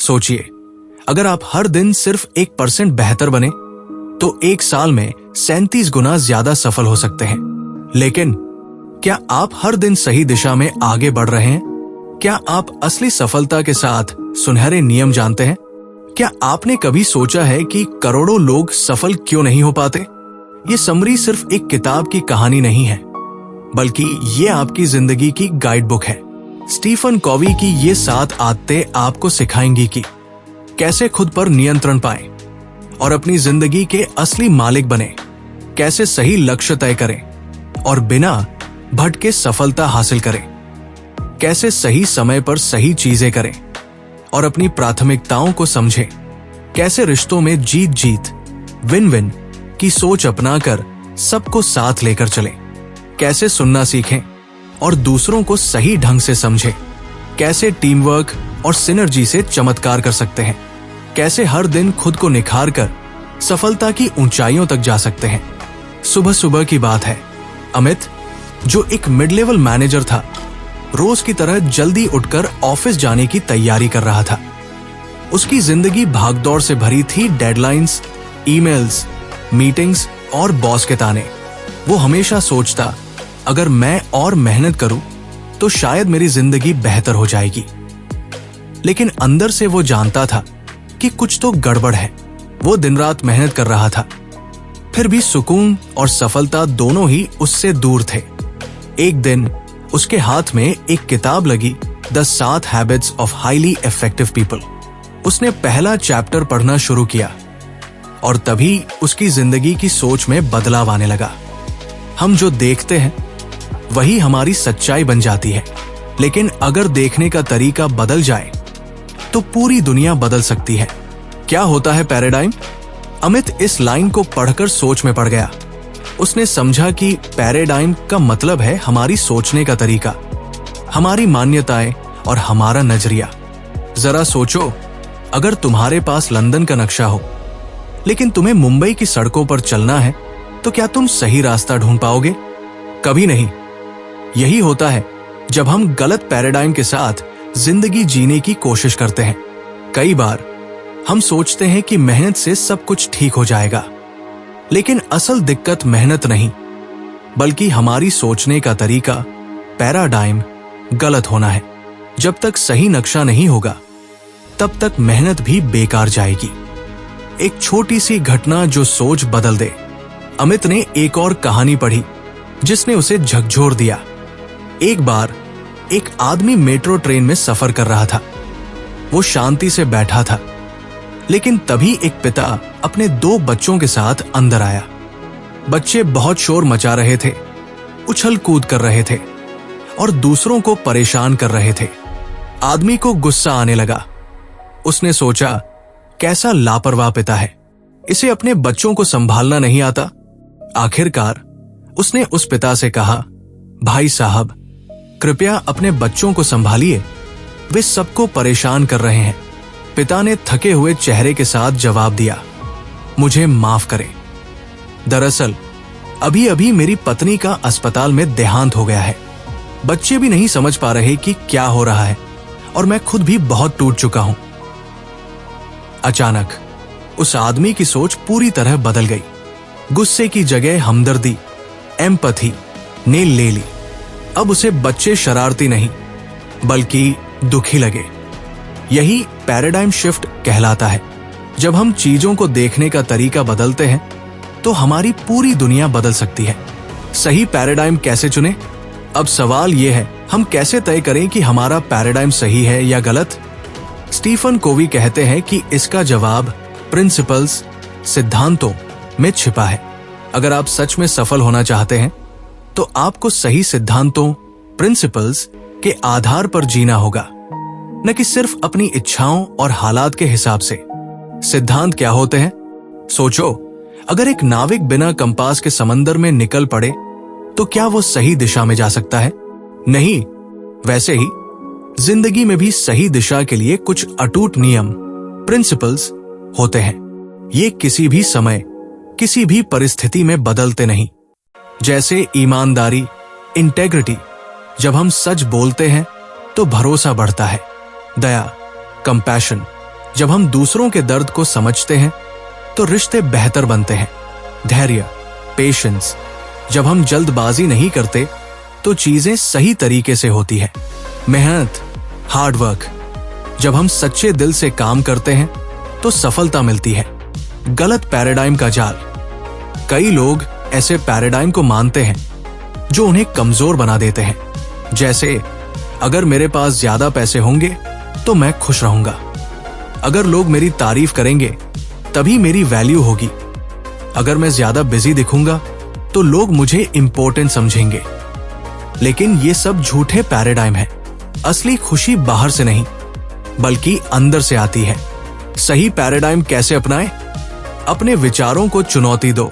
सोचिए, अगर आप हर दिन सिर्फ 1% बेहतर बने तो 1 साल में 37 गुना ज्यादा सफल हो सकते हैं। लेकिन क्या आप हर दिन सही दिशा में आगे बढ़ रहे हैं? क्या आप असली सफलता के साथ सुनहरे नियम जानते हैं? क्या आपने कभी सोचा है कि करोड़ों लोग सफल क्यों नहीं हो पाते? ये समरी सिर्फ एक किताब की कहानी नहीं है, बल्कि ये आपकी जिंदगी की गाइड बुक है। स्टीफन कॉवी की ये 7 आदतें आपको सिखाएंगी कि कैसे खुद पर नियंत्रण पाएं और अपनी जिंदगी के असली मालिक बने, कैसे सही लक्ष्य तय करें और बिना भटके सफलता हासिल करें, कैसे सही समय पर सही चीजें करें और अपनी प्राथमिकताओं को समझें, कैसे रिश्तों में जीत जीत विन विन की सोच अपनाकर सबको साथ लेकर चलें, कैसे सुनना सीखें और दूसरों को सही ढंग से समझें, कैसे टीम वर्क और सिनर्जी से चमत्कार कर सकते हैं, कैसे हर दिन खुद को निखार कर सफलता की ऊंचाइयों तक जा सकते हैं। सुबह सुबह की बात है, अमित जो एक मिड लेवल मैनेजर था, रोज की तरह जल्दी उठकर ऑफिस जाने की तैयारी कर रहा था। उसकी जिंदगी भागदौड़ से भरी थी, डेडलाइंस, ईमेल्स, मीटिंग्स और बॉस के ताने। वो हमेशा सोचता, अगर मैं और मेहनत करूं तो शायद मेरी जिंदगी बेहतर हो जाएगी। लेकिन अंदर से वो जानता था कि कुछ तो गड़बड़ है। वो दिन रात मेहनत कर रहा था, फिर भी सुकून और सफलता दोनों ही उससे दूर थे। एक दिन उसके हाथ में एक किताब लगी, the 7 habits of highly effective people. उसने पहला चैप्टर पढ़ना शुरू किया और तभी उसकी जिंदगी की सोच में बदलाव आने लगा। हम जो देखते हैं वही हमारी सच्चाई बन जाती है, लेकिन अगर देखने का तरीका बदल जाए तो पूरी दुनिया बदल सकती है। क्या होता है पैराडाइम? अमित इस लाइन को पढ़कर सोच में पड़ गया। उसने समझा कि पैराडाइम का मतलब है हमारी सोचने का तरीका, हमारी मान्यताएं और हमारा नजरिया। जरा सोचो, अगर तुम्हारे पास लंदन का नक्शा हो लेकिन तुम्हें मुंबई की सड़कों पर चलना है तो क्या तुम सही रास्ता ढूंढ पाओगे? कभी नहीं। यही होता है जब हम गलत पैराडाइम के साथ जिंदगी जीने की कोशिश करते हैं। कई बार हम सोचते हैं कि मेहनत से सब कुछ ठीक हो जाएगा, लेकिन असल दिक्कत मेहनत नहीं, बल्कि हमारी सोचने का तरीका, पैराडाइम गलत होना है। जब तक सही नक्शा नहीं होगा तब तक मेहनत भी बेकार जाएगी। एक छोटी सी घटना जो सोच बदल दे। अमित ने एक और कहानी पढ़ी जिसने उसे झकझोर दिया। एक बार एक आदमी मेट्रो ट्रेन में सफर कर रहा था। वो शांति से बैठा था, लेकिन तभी एक पिता अपने 2 बच्चों के साथ अंदर आया। बच्चे बहुत शोर मचा रहे थे, उछल कूद कर रहे थे और दूसरों को परेशान कर रहे थे। आदमी को गुस्सा आने लगा। उसने सोचा, कैसा लापरवाह पिता है, इसे अपने बच्चों को संभालना नहीं आता। आखिरकार उसने उस पिता से कहा, भाई साहब, कृपया अपने बच्चों को संभालिए, वे सबको परेशान कर रहे हैं। पिता ने थके हुए चेहरे के साथ जवाब दिया, मुझे माफ करें। दरअसल अभी अभी मेरी पत्नी का अस्पताल में देहांत हो गया है। बच्चे भी नहीं समझ पा रहे कि क्या हो रहा है और मैं खुद भी बहुत टूट चुका हूं। अचानक उस आदमी की सोच पूरी तरह बदल गई। गुस्से की जगह हमदर्दी, एम्पैथी ने ले ली। अब उसे बच्चे शरारती नहीं बल्कि दुखी लगे। यही पैराडाइम शिफ्ट कहलाता है। जब हम चीजों को देखने का तरीका बदलते हैं तो हमारी पूरी दुनिया बदल सकती है। सही पैराडाइम कैसे चुने? अब सवाल यह है, हम कैसे तय करें कि हमारा पैराडाइम सही है या गलत? स्टीफन कोवी कहते हैं कि इसका जवाब प्रिंसिपल्स, सिद्धांतों में छिपा है। अगर आप सच में सफल होना चाहते हैं तो आपको सही सिद्धांतों, प्रिंसिपल्स के आधार पर जीना होगा, न कि सिर्फ अपनी इच्छाओं और हालात के हिसाब से। सिद्धांत क्या होते हैं? सोचो, अगर एक नाविक बिना कंपास के समंदर में निकल पड़े तो क्या वो सही दिशा में जा सकता है? नहीं। वैसे ही जिंदगी में भी सही दिशा के लिए कुछ अटूट नियम, प्रिंसिपल्स होते हैं। ये किसी भी समय, किसी भी परिस्थिति में बदलते नहीं। जैसे ईमानदारी, इंटेग्रिटी। जब हम सच बोलते हैं तो भरोसा बढ़ता है। दया, कंपैशन जब हम दूसरों के दर्द को समझते हैं तो रिश्ते बेहतर बनते हैं। धैर्य, पेशेंस, जब हम जल्दबाजी नहीं करते तो चीजें सही तरीके से होती है। मेहनत, हार्ड वर्क, जब हम सच्चे दिल से काम करते हैं तो सफलता मिलती है। गलत पैराडाइम का जाल, कई लोग ऐसे पैराडाइम को मानते हैं जो उन्हें कमजोर बना देते हैं। जैसे, अगर मेरे पास ज्यादा पैसे होंगे तो मैं खुश रहूंगा, अगर लोग मेरी तारीफ करेंगे तभी मेरी वैल्यू होगी, अगर मैं ज्यादा बिजी दिखूंगा तो लोग मुझे इंपॉर्टेंट समझेंगे। लेकिन ये सब झूठे पैराडाइम है। असली खुशी बाहर से नहीं बल्कि अंदर से आती है। सही पैराडाइम कैसे अपनाएं? अपने विचारों को चुनौती दो।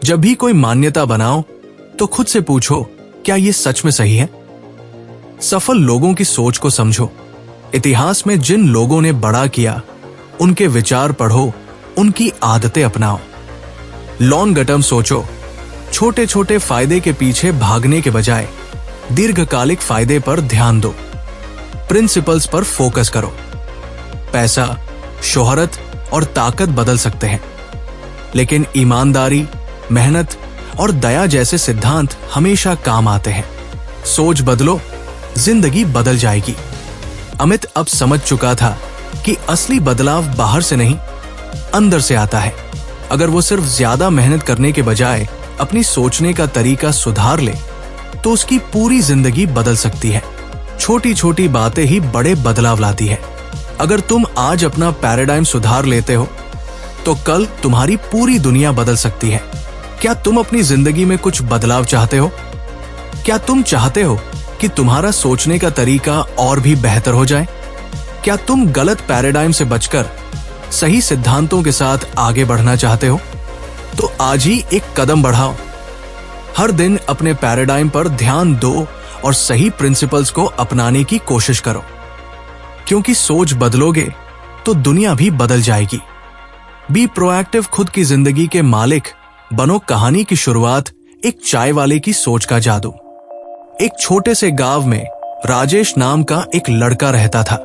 जब भी कोई मान्यता बनाओ तो खुद से पूछो, क्या ये सच में सही है? सफल लोगों की सोच को समझो। इतिहास में जिन लोगों ने बड़ा किया उनके विचार पढ़ो, उनकी आदतें अपनाओ। लॉन्ग टर्म सोचो। छोटे छोटे फायदे के पीछे भागने के बजाय दीर्घकालिक फायदे पर ध्यान दो। प्रिंसिपल्स पर फोकस करो। पैसा, शोहरत और ताकत बदल सकते हैं, लेकिन ईमानदारी, मेहनत और दया जैसे सिद्धांत हमेशा काम आते हैं। सोच बदलो, जिंदगी बदल जाएगी। अमित अब समझ चुका था कि असली बदलाव बाहर से नहीं, अंदर से आता है। अगर वो सिर्फ ज्यादा मेहनत करने के बजाय अपनी सोचने का तरीका सुधार ले तो उसकी पूरी जिंदगी बदल सकती है। छोटी छोटी बातें ही बड़े बदलाव लाती है। अगर तुम आज अपना पैराडाइम सुधार लेते हो तो कल तुम्हारी पूरी दुनिया बदल सकती है। क्या तुम अपनी जिंदगी में कुछ बदलाव चाहते हो? क्या तुम चाहते हो कि तुम्हारा सोचने का तरीका और भी बेहतर हो जाए? क्या तुम गलत पैराडाइम से बचकर सही सिद्धांतों के साथ आगे बढ़ना चाहते हो? तो आज ही एक कदम बढ़ाओ। हर दिन अपने पैराडाइम पर ध्यान दो और सही प्रिंसिपल्स को अपनाने की कोशिश करो, क्योंकि सोच बदलोगे तो दुनिया भी बदल जाएगी। बी प्रोएक्टिव, खुद की जिंदगी के मालिक बनो। कहानी की शुरुआत एक चाय वाले की सोच का जादू। एक छोटे से गांव में राजेश नाम का एक लड़का रहता था।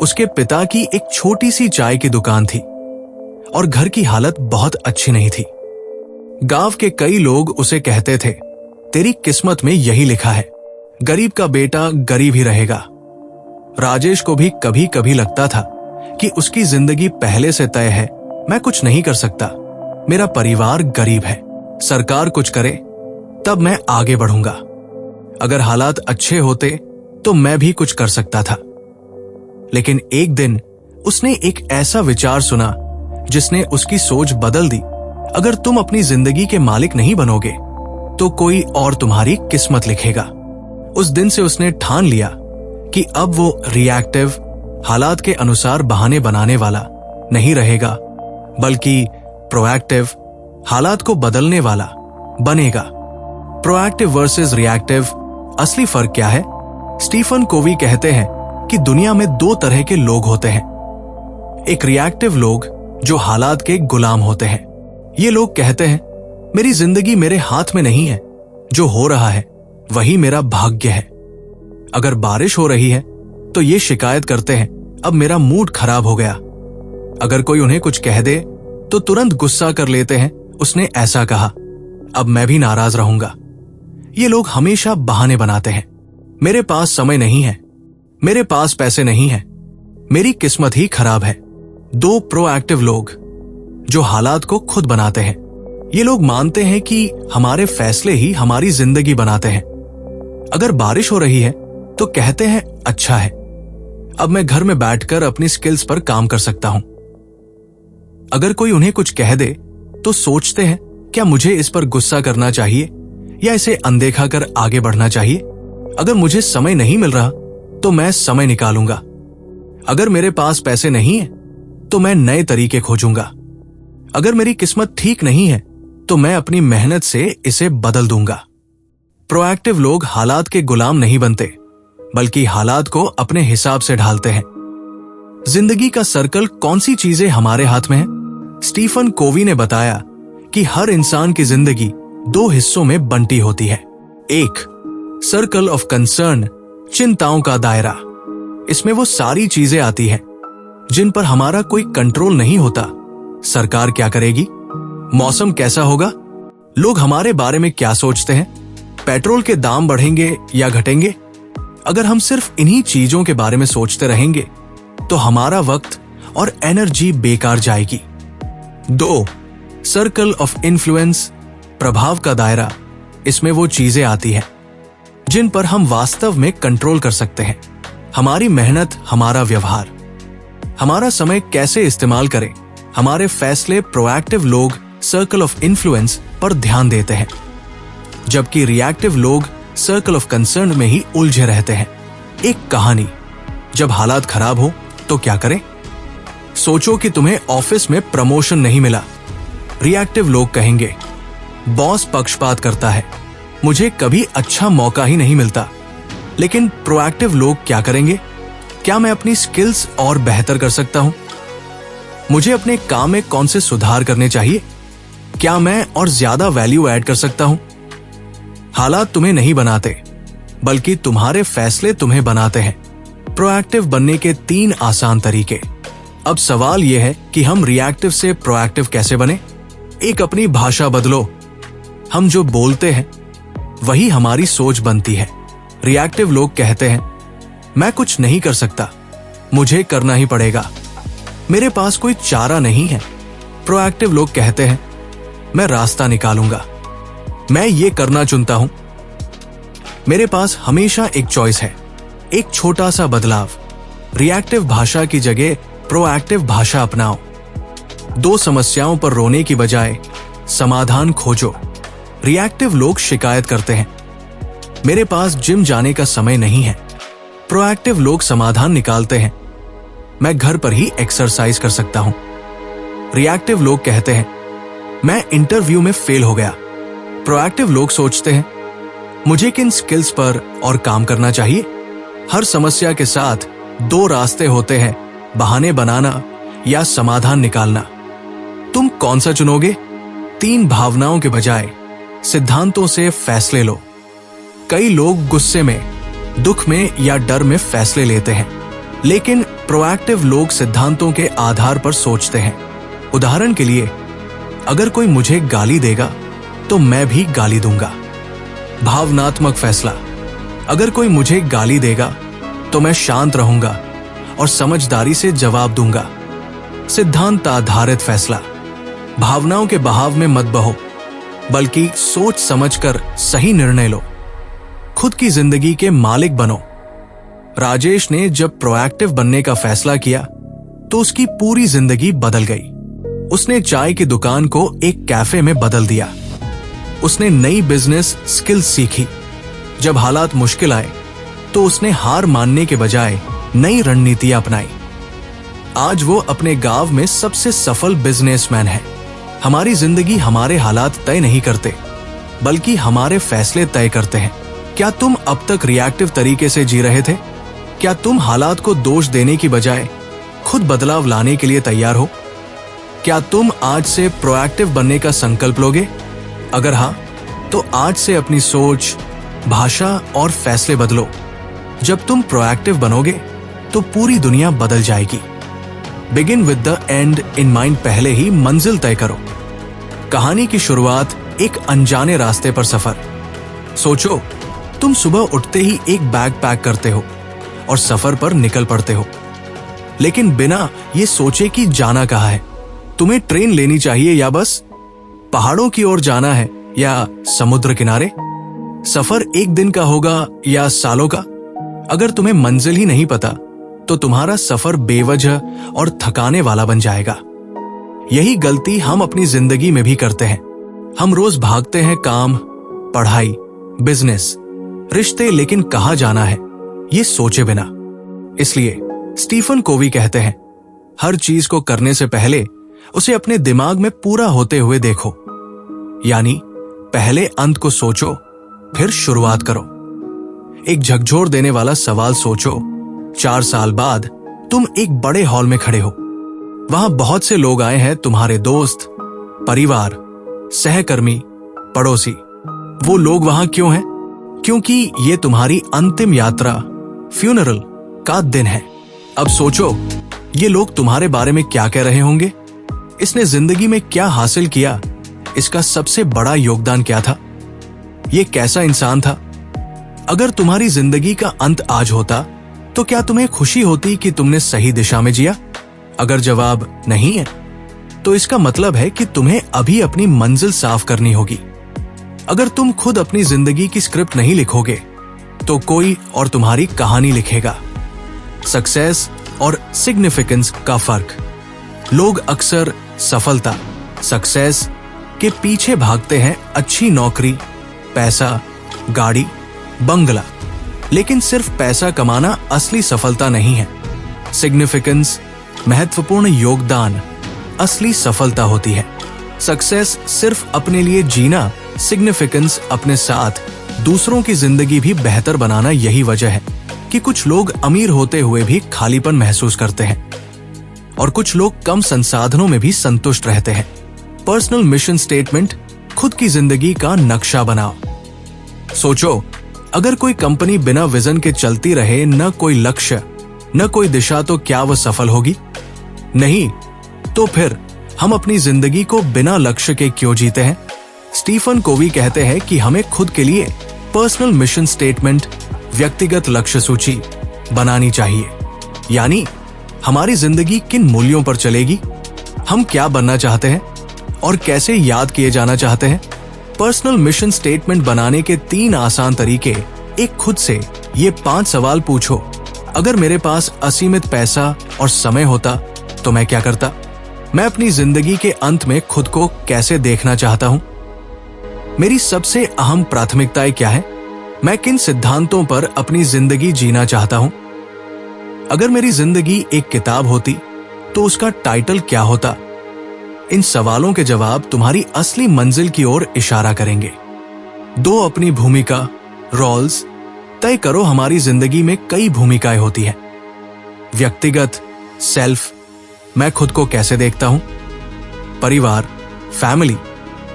उसके पिता की एक छोटी सी चाय की दुकान थी और घर की हालत बहुत अच्छी नहीं थी। गांव के कई लोग उसे कहते थे, तेरी किस्मत में यही लिखा है, गरीब का बेटा गरीब ही रहेगा। राजेश को भी कभी कभी लगता था कि उसकी जिंदगी पहले से तय है। मैं कुछ नहीं कर सकता, मेरा परिवार गरीब है, सरकार कुछ करे तब मैं आगे बढ़ूंगा। अगर हालात अच्छे होते तो मैं भी कुछ कर सकता था। लेकिन एक दिन उसने एक ऐसा विचार सुना जिसने उसकी सोच बदल दी। अगर तुम अपनी जिंदगी के मालिक नहीं बनोगे तो कोई और तुम्हारी किस्मत लिखेगा। उस दिन से उसने ठान लिया कि अब वो रिएक्टिव, हालात के अनुसार बहाने बनाने वाला नहीं रहेगा, बल्कि प्रोएक्टिव, हालात को बदलने वाला बनेगा। प्रोएक्टिव वर्सेस रिएक्टिव, असली फर्क क्या है? स्टीफन कोवी कहते हैं कि दुनिया में दो तरह के लोग होते हैं। एक रिएक्टिव लोग जो हालात के गुलाम होते हैं। ये लोग कहते हैं, मेरी जिंदगी मेरे हाथ में नहीं है, जो हो रहा है वही मेरा भाग्य है। अगर बारिश हो रही है तो ये शिकायत करते हैं, अब मेरा मूड खराब हो गया। अगर कोई उन्हें कुछ कह दे तो तुरंत गुस्सा कर लेते हैं, उसने ऐसा कहा, अब मैं भी नाराज रहूंगा। ये लोग हमेशा बहाने बनाते हैं। मेरे पास समय नहीं है, मेरे पास पैसे नहीं है, मेरी किस्मत ही खराब है। दो प्रोएक्टिव लोग जो हालात को खुद बनाते हैं। ये लोग मानते हैं कि हमारे फैसले ही हमारी जिंदगी बनाते हैं। अगर बारिश हो रही है तो कहते हैं, अच्छा है, अब मैं घर में बैठकर अपनी स्किल्स पर काम कर सकता हूं। अगर कोई उन्हें कुछ कह दे तो सोचते हैं, क्या मुझे इस पर गुस्सा करना चाहिए या इसे अनदेखा कर आगे बढ़ना चाहिए? अगर मुझे समय नहीं मिल रहा तो मैं समय निकालूंगा। अगर मेरे पास पैसे नहीं है तो मैं नए तरीके खोजूंगा। अगर मेरी किस्मत ठीक नहीं है तो मैं अपनी मेहनत से इसे बदल दूंगा। प्रोएक्टिव लोग हालात के गुलाम नहीं बनते, बल्कि हालात को अपने हिसाब से ढालते हैं। जिंदगी का सर्कल, कौन सी चीजें हमारे हाथ में है? स्टीफन कोवी ने बताया कि हर इंसान की जिंदगी दो हिस्सों में बंटी होती है। एक, सर्कल ऑफ कंसर्न, चिंताओं का दायरा। इसमें वो सारी चीजें आती हैं जिन पर हमारा कोई कंट्रोल नहीं होता। सरकार क्या करेगी, मौसम कैसा होगा, लोग हमारे बारे में क्या सोचते हैं, पेट्रोल के दाम बढ़ेंगे या घटेंगे। अगर हम सिर्फ इन्हीं चीजों के बारे में सोचते रहेंगे तो हमारा वक्त और एनर्जी बेकार जाएगी। 2. सर्कल ऑफ इन्फ्लुएंस, प्रभाव का दायरा। इसमें वो चीजें आती हैं जिन पर हम वास्तव में कंट्रोल कर सकते हैं। हमारी मेहनत, हमारा व्यवहार, हमारा समय कैसे इस्तेमाल करें, हमारे फैसले। प्रोएक्टिव लोग सर्कल ऑफ इन्फ्लुएंस पर ध्यान देते हैं, जबकि रिएक्टिव लोग सर्कल ऑफ कंसर्न में ही उलझे रहते हैं। एक कहानी, जब हालात खराब हो तो क्या करें? सोचो कि तुम्हें ऑफिस में प्रमोशन नहीं मिला। रिएक्टिव लोग कहेंगे, बॉस पक्षपात करता है, मुझे कभी अच्छा मौका ही नहीं मिलता। लेकिन प्रोएक्टिव लोग क्या करेंगे? क्या मैं अपनी स्किल्स और बेहतर कर सकता हूं? मुझे अपने काम में कौन से सुधार करने चाहिए? क्या मैं और ज्यादा वैल्यू ऐड कर सकता हूं? हालात तुम्हें नहीं बनाते, बल्कि तुम्हारे फैसले तुम्हें बनाते हैं। प्रोएक्टिव बनने के 3 आसान तरीके। अब सवाल यह है कि हम रिएक्टिव से प्रोएक्टिव कैसे बने? एक, अपनी भाषा बदलो। हम जो बोलते हैं वही हमारी सोच बनती है। रिएक्टिव लोग कहते हैं, मैं कुछ नहीं कर सकता, मुझे करना ही पड़ेगा, मेरे पास कोई चारा नहीं है। प्रोएक्टिव लोग कहते हैं, मैं रास्ता निकालूंगा, मैं ये करना चुनता हूं, मेरे पास हमेशा एक चॉइस है, एक छोटा सा बदलाव। रिएक्टिव भाषा की जगह प्रोएक्टिव भाषा अपनाओ। 2 समस्याओं पर रोने की बजाय समाधान खोजो। रिएक्टिव लोग शिकायत करते हैं, मेरे पास जिम जाने का समय नहीं है। प्रोएक्टिव लोग समाधान निकालते हैं, मैं घर पर ही एक्सरसाइज कर सकता हूं। रिएक्टिव लोग कहते हैं, मैं इंटरव्यू में फेल हो गया। प्रोएक्टिव लोग सोचते हैं, मुझे किन स्किल्स पर और काम करना चाहिए। हर समस्या के साथ 2 रास्ते होते हैं, बहाने बनाना या समाधान निकालना। तुम कौन सा चुनोगे? 3 भावनाओं के बजाय सिद्धांतों से फैसले लो। कई लोग गुस्से में, दुख में या डर में फैसले लेते हैं, लेकिन प्रोएक्टिव लोग सिद्धांतों के आधार पर सोचते हैं। उदाहरण के लिए, अगर कोई मुझे गाली देगा तो मैं भी गाली दूंगा। भावनात्मक फैसला, अगर कोई मुझे गाली देगा तो मैं शांत रहूंगा और समझदारी से जवाब दूंगा। सिद्धांत आधारित फैसला, भावनाओं के बहाव में मत बहो, बल्कि सोच समझकर सही निर्णय लो। खुद की जिंदगी के मालिक बनो। राजेश ने जब प्रोएक्टिव बनने का फैसला किया तो उसकी पूरी जिंदगी बदल गई। उसने चाय की दुकान को एक कैफे में बदल दिया। उसने नई बिजनेस स्किल्स सीखी। जब हालात मुश्किल आए तो उसने हार मानने के बजाय नई रणनीतियां अपनाई। आज वो अपने गांव में सबसे सफल बिजनेसमैन है। हमारी जिंदगी हमारे हालात तय नहीं करते, बल्कि हमारे फैसले तय करते हैं। क्या तुम अब तक रिएक्टिव तरीके से जी रहे थे? क्या तुम हालात को दोष देने की बजाय खुद बदलाव लाने के लिए तैयार हो? क्या तुम आज से प्रोएक्टिव बनने का संकल्प लोगे? अगर हाँ, तो आज से अपनी सोच, भाषा और फैसले बदलो। जब तुम प्रोएक्टिव बनोगे तो पूरी दुनिया बदल जाएगी। Begin with the and in mind. पहले ही मंजिल तय करो। कहानी की शुरुआत, एक अनजाने रास्ते पर सफर। सोचो, तुम सुबह उठते ही एक बैग पैक करते हो और सफर पर निकल पड़ते हो, लेकिन बिना ये सोचे कि जाना कहाँ है। तुम्हें ट्रेन लेनी चाहिए या बस? पहाड़ों की ओर जाना है या समुद्र किनारे? सफर 1 दिन का होगा या सालों का? अगर तुम्हें मंजिल ही नहीं पता तो तुम्हारा सफर बेवजह और थकाने वाला बन जाएगा। यही गलती हम अपनी जिंदगी में भी करते हैं। हम रोज भागते हैं काम, पढ़ाई, बिजनेस, रिश्ते, लेकिन कहाँ जाना है ये सोचे बिना। इसलिए स्टीफन कोवी कहते हैं, हर चीज को करने से पहले उसे अपने दिमाग में पूरा होते हुए देखो। यानी पहले अंत को सोचो, फिर शुरुआत करो। एक झकझोर देने वाला सवाल सोचो। 4 साल बाद तुम एक बड़े हॉल में खड़े हो। वहां बहुत से लोग आए हैं, तुम्हारे दोस्त, परिवार, सहकर्मी, पड़ोसी। वो लोग वहां क्यों हैं? क्योंकि ये तुम्हारी अंतिम यात्रा, फ्यूनरल का दिन है। अब सोचो, ये लोग तुम्हारे बारे में क्या कह रहे होंगे? इसने जिंदगी में क्या हासिल किया? इसका सबसे बड़ा योगदान क्या था? ये कैसा इंसान था? अगर तुम्हारी जिंदगी का अंत आज होता तो क्या तुम्हें खुशी होती कि तुमने सही दिशा में जिया? अगर जवाब नहीं है तो इसका मतलब है कि तुम्हें अभी अपनी मंजिल साफ करनी होगी। अगर तुम खुद अपनी जिंदगी की स्क्रिप्ट नहीं लिखोगे तो कोई और तुम्हारी कहानी लिखेगा। सक्सेस और सिग्निफिकेंस का फर्क। लोग अक्सर सफलता, सक्सेस के पीछे भागते हैं, अच्छी नौकरी, पैसा, गाड़ी, बंगला। लेकिन सिर्फ पैसा कमाना असली सफलता नहीं है। सिग्निफिकेंस, महत्वपूर्ण योगदान, असली सफलता होती है। सक्सेस सिर्फ अपने लिए जीना, सिग्निफिकेंस अपने साथ दूसरों की जिंदगी भी बेहतर बनाना। यही वजह है कि कुछ लोग अमीर होते हुए भी खालीपन महसूस करते हैं और कुछ लोग कम संसाधनों में भी संतुष्ट रहते हैं। Personal mission statement. खुद की जिंदगी का नक्शा बनाओ। सोचो, अगर कोई कंपनी बिना विजन के चलती रहे, न कोई लक्ष्य, न कोई दिशा, तो क्या वह सफल होगी? नहीं। तो फिर हम अपनी जिंदगी को बिना लक्ष्य के क्यों जीते हैं? स्टीफन कोवी कहते हैं कि हमें खुद के लिए पर्सनल मिशन स्टेटमेंट, व्यक्तिगत लक्ष्य सूची बनानी चाहिए। यानी हमारी जिंदगी किन मूल्यों पर चलेगी, हम क्या बनना चाहते हैं और कैसे याद किए जाना चाहते हैं। पर्सनल मिशन स्टेटमेंट बनाने के 3 आसान तरीके। एक, खुद से ये 5 सवाल पूछो। अगर मेरे पास असीमित पैसा और समय होता तो मैं क्या करता? मैं अपनी जिंदगी के अंत में खुद को कैसे देखना चाहता हूं? मेरी सबसे अहम प्राथमिकताएं क्या है? मैं किन सिद्धांतों पर अपनी जिंदगी जीना चाहता हूं? अगर मेरी जिंदगी एक किताब होती तो उसका टाइटल क्या होता? इन सवालों के जवाब तुम्हारी असली मंजिल की ओर इशारा करेंगे। 2, अपनी भूमिका, रोल्स तय करो। हमारी जिंदगी में कई भूमिकाएं होती हैं। व्यक्तिगत, सेल्फ, मैं खुद को कैसे देखता हूं। परिवार, फैमिली,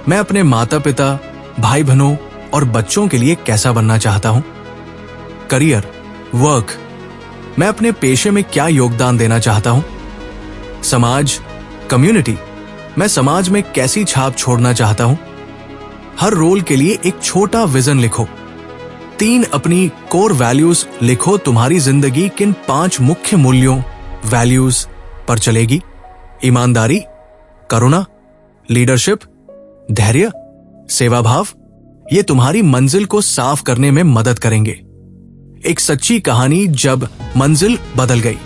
मैं अपने माता पिता, भाई बहनों और बच्चों के लिए कैसा बनना चाहता हूं। करियर, वर्क, मैं अपने पेशे में क्या योगदान देना चाहता हूं। समाज, कम्युनिटी, मैं समाज में कैसी छाप छोड़ना चाहता हूं। हर रोल के लिए एक छोटा विजन लिखो। 3, अपनी कोर वैल्यूज लिखो। तुम्हारी जिंदगी किन 5 मुख्य मूल्यों, वैल्यूज पर चलेगी? ईमानदारी, करुणा, लीडरशिप, धैर्य, सेवा भाव। ये तुम्हारी मंजिल को साफ करने में मदद करेंगे। एक सच्ची कहानी जब मंजिल बदल गई।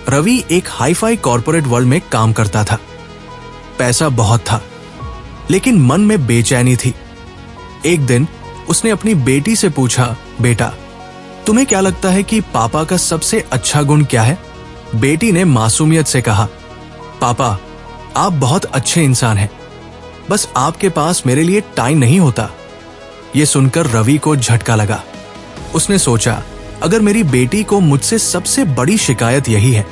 रवि एक हाई-फाई कॉर्पोरेट वर्ल्ड में काम करता था। पैसा बहुत था, लेकिन मन में बेचैनी थी। एक दिन उसने अपनी बेटी से पूछा, बेटा, तुम्हें क्या लगता है कि पापा का सबसे अच्छा गुण क्या है? बेटी ने मासूमियत से कहा, पापा, आप बहुत अच्छे इंसान हैं, बस आपके पास मेरे लिए टाइम नहीं होता। यह सुनकर रवि को झटका लगा। उसने सोचा, अगर मेरी बेटी को मुझसे सबसे बड़ी शिकायत यही है,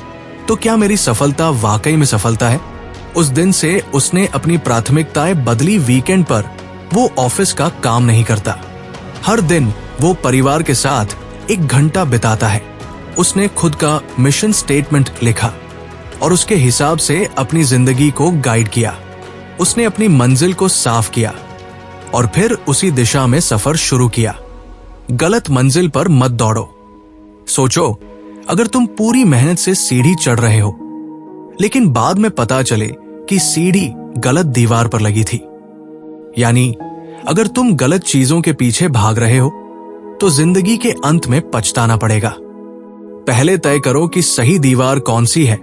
तो क्या मेरी सफलता वाकई में सफलता है? उस दिन से उसने अपनी प्राथमिकताएं बदली। वीकेंड पर वो ऑफिस का काम नहीं करता। हर दिन वो परिवार के साथ 1 घंटा बिताता है। उसने खुद का मिशन स्टेटमेंट लिखा और उसके हिसाब से अपनी जिंदगी को गाइड किया। उसने अपनी मंजिल को साफ किया और फिर उसी दिशा में सफर शुरू किया। गलत मंजिल पर मत दौड़ो। सोचो, अगर तुम पूरी मेहनत से सीढ़ी चढ़ रहे हो, लेकिन बाद में पता चले कि सीढ़ी गलत दीवार पर लगी थी, यानी अगर तुम गलत चीजों के पीछे भाग रहे हो, तो जिंदगी के अंत में पछताना पड़ेगा। पहले तय करो कि सही दीवार कौन सी है,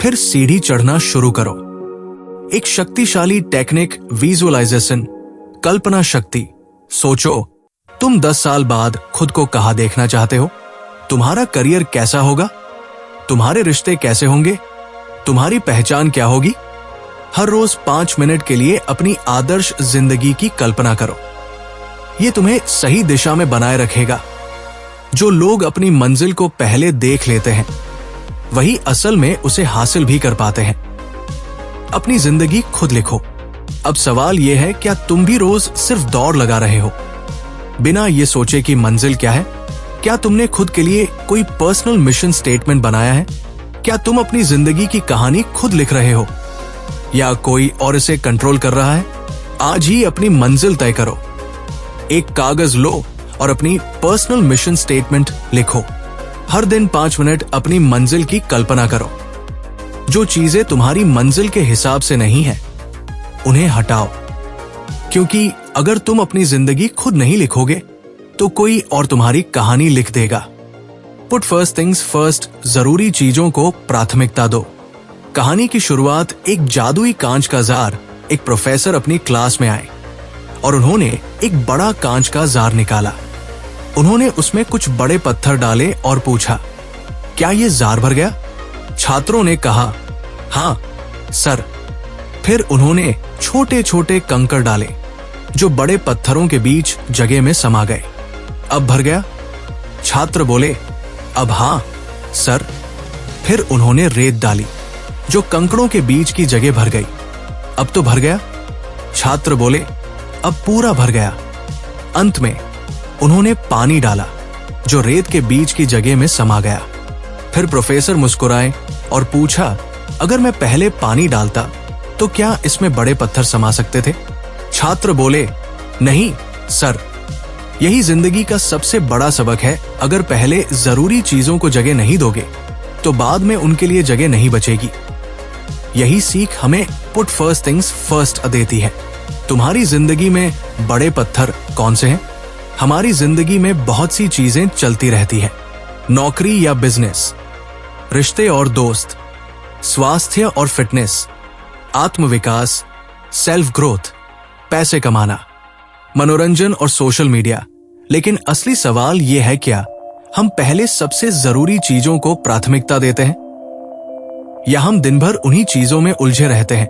फिर सीढ़ी चढ़ना शुरू करो। एक शक्तिशाली टेक्निक, विजुअलाइजेशन, कल्पना शक्ति। सोचो, तुम 10 साल बाद खुद को कहां देखना चाहते हो? तुम्हारा करियर कैसा होगा? तुम्हारे रिश्ते कैसे होंगे? तुम्हारी पहचान क्या होगी? हर रोज 5 मिनट के लिए अपनी आदर्श जिंदगी की कल्पना करो। यह तुम्हें सही दिशा में बनाए रखेगा। जो लोग अपनी मंजिल को पहले देख लेते हैं, वही असल में उसे हासिल भी कर पाते हैं। अपनी जिंदगी खुद लिखो। अब सवाल यह है, क्या तुम भी रोज सिर्फ दौड़ लगा रहे हो, बिना ये सोचे कि मंजिल क्या है? क्या तुमने खुद के लिए कोई पर्सनल मिशन स्टेटमेंट बनाया है? क्या तुम अपनी जिंदगी की कहानी खुद लिख रहे हो या कोई और इसे कंट्रोल कर रहा है? आज ही अपनी मंजिल तय करो। एक कागज लो और अपनी पर्सनल मिशन स्टेटमेंट लिखो। हर दिन 5 मिनट अपनी मंजिल की कल्पना करो। जो चीजें तुम्हारी मंजिल के हिसाब से नहीं है, उन्हें हटाओ, क्योंकि अगर तुम अपनी जिंदगी खुद नहीं लिखोगे तो कोई और तुम्हारी कहानी लिख देगा। पुट फर्स्ट थिंग्स फर्स्ट, जरूरी चीजों को प्राथमिकता दो। कहानी की शुरुआत एक जादुई कांच का जार। एक प्रोफेसर अपनी क्लास में आए और उन्होंने एक बड़ा कांच का जार निकाला। उन्होंने उसमें कुछ बड़े पत्थर डाले और पूछा, क्या ये जार भर गया? छात्रों ने कहा, हाँ सर। फिर उन्होंने छोटे छोटे कंकड़ डाले जो बड़े पत्थरों के बीच जगह में समा गए। अब भर गया? छात्र बोले, अब हाँ सर। फिर उन्होंने रेत डाली जो कंकड़ों के बीच की जगह भर गई। अब तो भर गया? छात्र बोले, अब पूरा भर गया। अंत में उन्होंने पानी डाला जो रेत के बीच की जगह में समा गया। फिर प्रोफेसर मुस्कुराए और पूछा, अगर मैं पहले पानी डालता तो क्या इसमें बड़े पत्थर समा सकते थे? छात्र बोले, नहीं सर। यही जिंदगी का सबसे बड़ा सबक है। अगर पहले जरूरी चीजों को जगह नहीं दोगे तो बाद में उनके लिए जगह नहीं बचेगी। यही सीख हमें पुट फर्स्ट थिंग्स फर्स्ट देती है। तुम्हारी जिंदगी में बड़े पत्थर कौन से हैं? हमारी जिंदगी में बहुत सी चीजें चलती रहती है। नौकरी या बिजनेस, रिश्ते और दोस्त, स्वास्थ्य और फिटनेस, आत्मविकास, सेल्फ ग्रोथ, पैसे कमाना, मनोरंजन और सोशल मीडिया। लेकिन असली सवाल यह है, क्या हम पहले सबसे जरूरी चीजों को प्राथमिकता देते हैं या हम दिन भर उन्हीं चीजों में उलझे रहते हैं